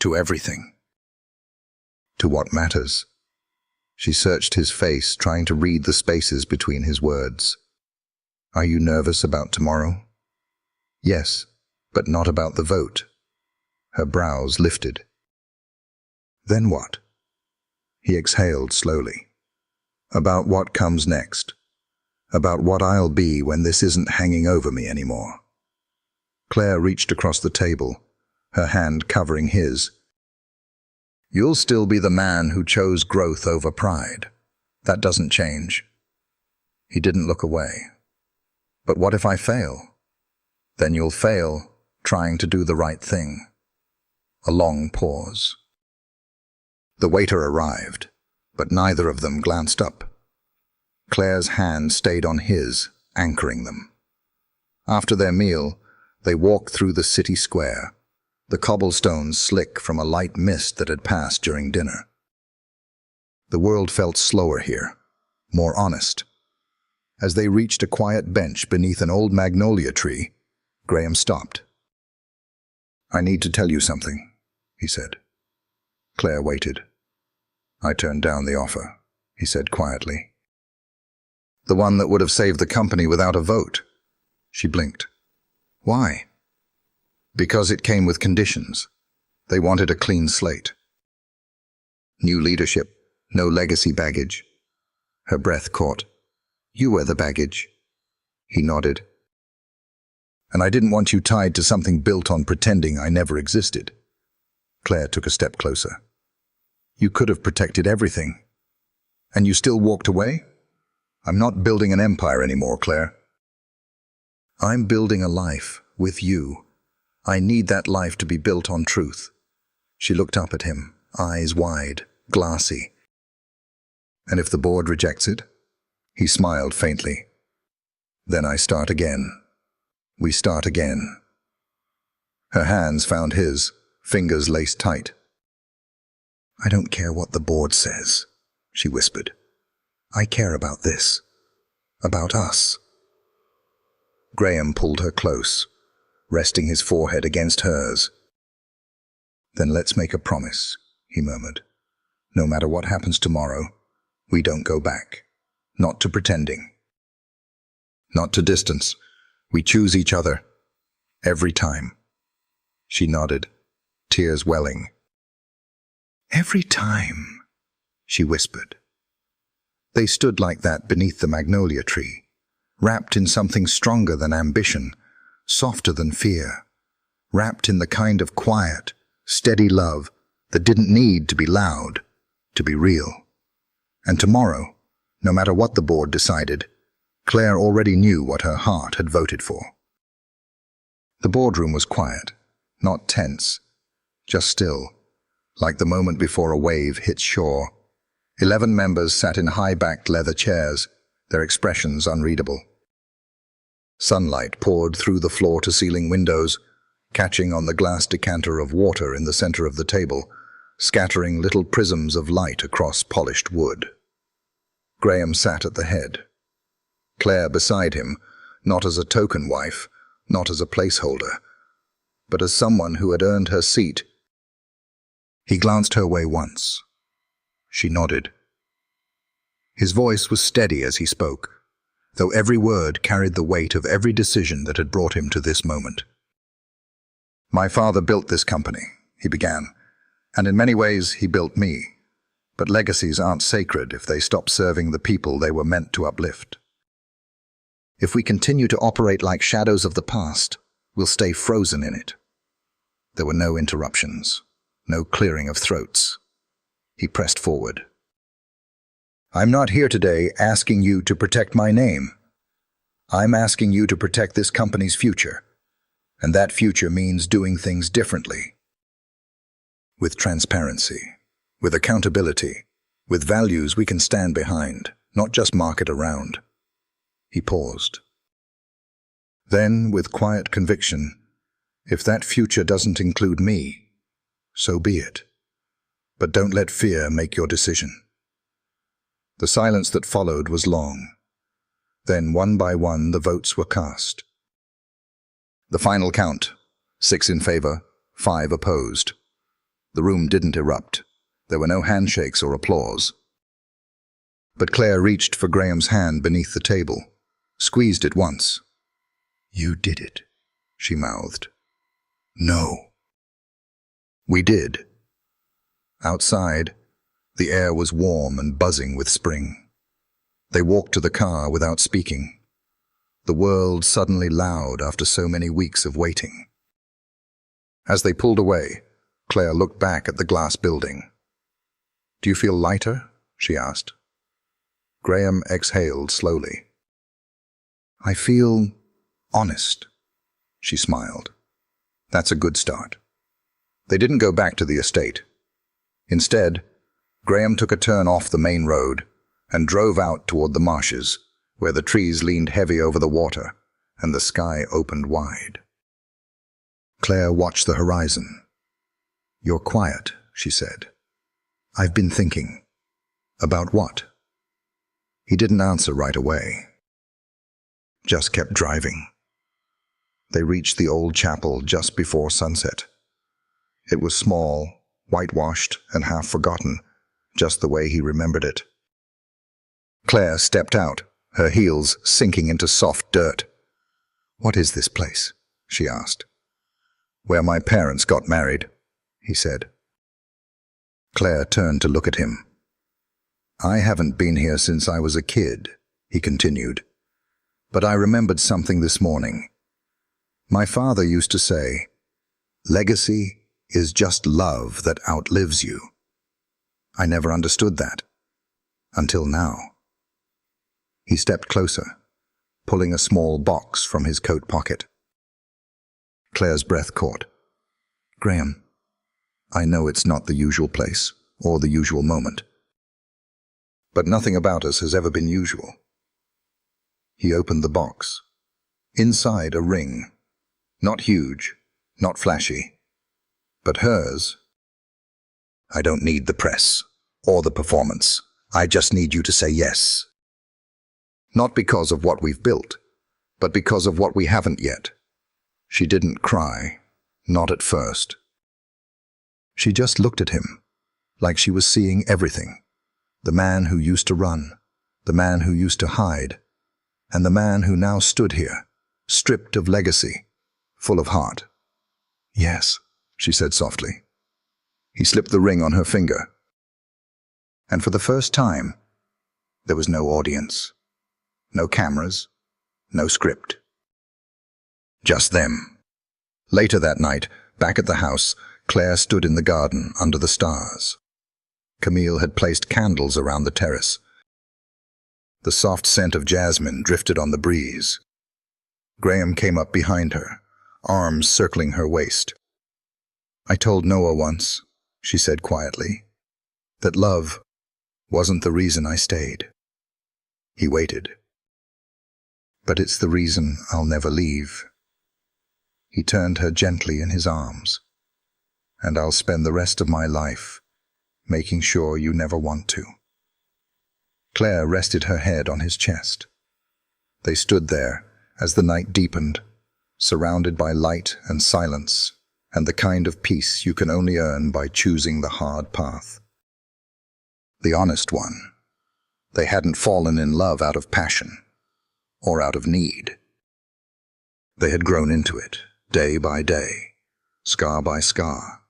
To everything? To what matters?" She searched his face, trying to read the spaces between his words. "Are you nervous about tomorrow?" "Yes, but not about the vote." Her brows lifted. "Then what?" He exhaled slowly. "About what comes next. About what I'll be when this isn't hanging over me anymore." Claire reached across the table, her hand covering his. "You'll still be the man who chose growth over pride. That doesn't change." He didn't look away. "But what if I fail?" "Then you'll fail trying to do the right thing." A long pause. The waiter arrived, but neither of them glanced up. Claire's hand stayed on his, anchoring them. After their meal, they walked through the city square, the cobblestones slick from a light mist that had passed during dinner. The world felt slower here, more honest. As they reached a quiet bench beneath an old magnolia tree, Graham stopped. "I need to tell you something," he said. Claire waited. "I turned down the offer," he said quietly. "The one that would have saved the company without a vote." She blinked. "Why?" "Because it came with conditions. They wanted a clean slate. New leadership, no legacy baggage." Her breath caught. "You were the baggage." He nodded. "And I didn't want you tied to something built on pretending I never existed." Claire took a step closer. "You could have protected everything. And you still walked away?" I'm not building an empire anymore, Claire. I'm building a life with you. I need that life to be built on truth. She looked up at him, eyes wide, glassy. And if the board rejects it? He smiled faintly. Then I start again. We start again. Her hands found his, fingers laced tight. I don't care what the board says, she whispered. I care about this. About us. Graham pulled her close, resting his forehead against hers. Then let's make a promise, he murmured. No matter what happens tomorrow, we don't go back. Not to pretending. Not to distance. We choose each other. Every time. She nodded, tears welling. Every time, she whispered. They stood like that beneath the magnolia tree, wrapped in something stronger than ambition, softer than fear, wrapped in the kind of quiet, steady love that didn't need to be loud, to be real. And tomorrow, no matter what the board decided, Claire already knew what her heart had voted for. The boardroom was quiet, not tense, just still, like the moment before a wave hits shore. 11 members sat in high-backed leather chairs, their expressions unreadable. Sunlight poured through the floor-to-ceiling windows, catching on the glass decanter of water in the center of the table, scattering little prisms of light across polished wood. Graham sat at the head. Claire beside him, not as a token wife, not as a placeholder, but as someone who had earned her seat. He glanced her way once. She nodded. His voice was steady as he spoke, though every word carried the weight of every decision that had brought him to this moment. My father built this company, he began, and in many ways he built me. But legacies aren't sacred if they stop serving the people they were meant to uplift. If we continue to operate like shadows of the past, we'll stay frozen in it. There were no interruptions, no clearing of throats. He pressed forward. I'm not here today asking you to protect my name. I'm asking you to protect this company's future, and that future means doing things differently. With transparency, with accountability, with values we can stand behind, not just market around. He paused. Then, with quiet conviction, if that future doesn't include me, so be it. But don't let fear make your decision. The silence that followed was long. Then, one by one, the votes were cast. The final count, 6 in favor, 5 opposed. The room didn't erupt. There were no handshakes or applause. But Claire reached for Graham's hand beneath the table, squeezed it once. You did it, she mouthed. No. We did. Outside, the air was warm and buzzing with spring. They walked to the car without speaking. The world suddenly loud after so many weeks of waiting. As they pulled away, Claire looked back at the glass building. Do you feel lighter? She asked. Graham exhaled slowly. I feel honest, she smiled. That's a good start. They didn't go back to the estate. Instead, Graham took a turn off the main road and drove out toward the marshes, where the trees leaned heavy over the water and the sky opened wide. Claire watched the horizon. You're quiet, she said. I've been thinking. About what? He didn't answer right away. Just kept driving. They reached the old chapel just before sunset. It was small, whitewashed, and half forgotten, just the way he remembered it. Claire stepped out, her heels sinking into soft dirt. What is this place? She asked. Where my parents got married, he said. Claire turned to look at him. I haven't been here since I was a kid, he continued. But I remembered something this morning. My father used to say, legacy is just love that outlives you. I never understood that. Until now. He stepped closer, pulling a small box from his coat pocket. Claire's breath caught. "Graham, I know it's not the usual place or the usual moment, but nothing about us has ever been usual." He opened the box. Inside, a ring. Not huge, not flashy, but hers. "I don't need the press or the performance. I just need you to say yes. Not because of what we've built, but because of what we haven't yet." She didn't cry, not at first. She just looked at him, like she was seeing everything. The man who used to run, the man who used to hide, and the man who now stood here, stripped of legacy, full of heart. "Yes," she said softly. He slipped the ring on her finger. And for the first time, there was no audience, no cameras, no script. Just them. Later that night, back at the house, Claire stood in the garden under the stars. Camille had placed candles around the terrace. The soft scent of jasmine drifted on the breeze. Graham came up behind her, arms circling her waist. "I told Noah once," she said quietly, "that love wasn't the reason I stayed." He waited. "But it's the reason I'll never leave." He turned her gently in his arms. "And I'll spend the rest of my life making sure you never want to." Claire rested her head on his chest. They stood there as the night deepened, surrounded by light and silence, and the kind of peace you can only earn by choosing the hard path. The honest one. They hadn't fallen in love out of passion or out of need. They had grown into it, day by day, scar by scar.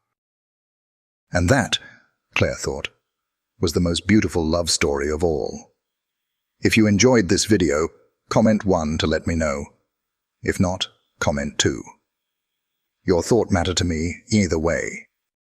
And that, Claire thought, was the most beautiful love story of all. If you enjoyed this video, comment 1 to let me know. If not, comment 2. Your thought mattered to me either way.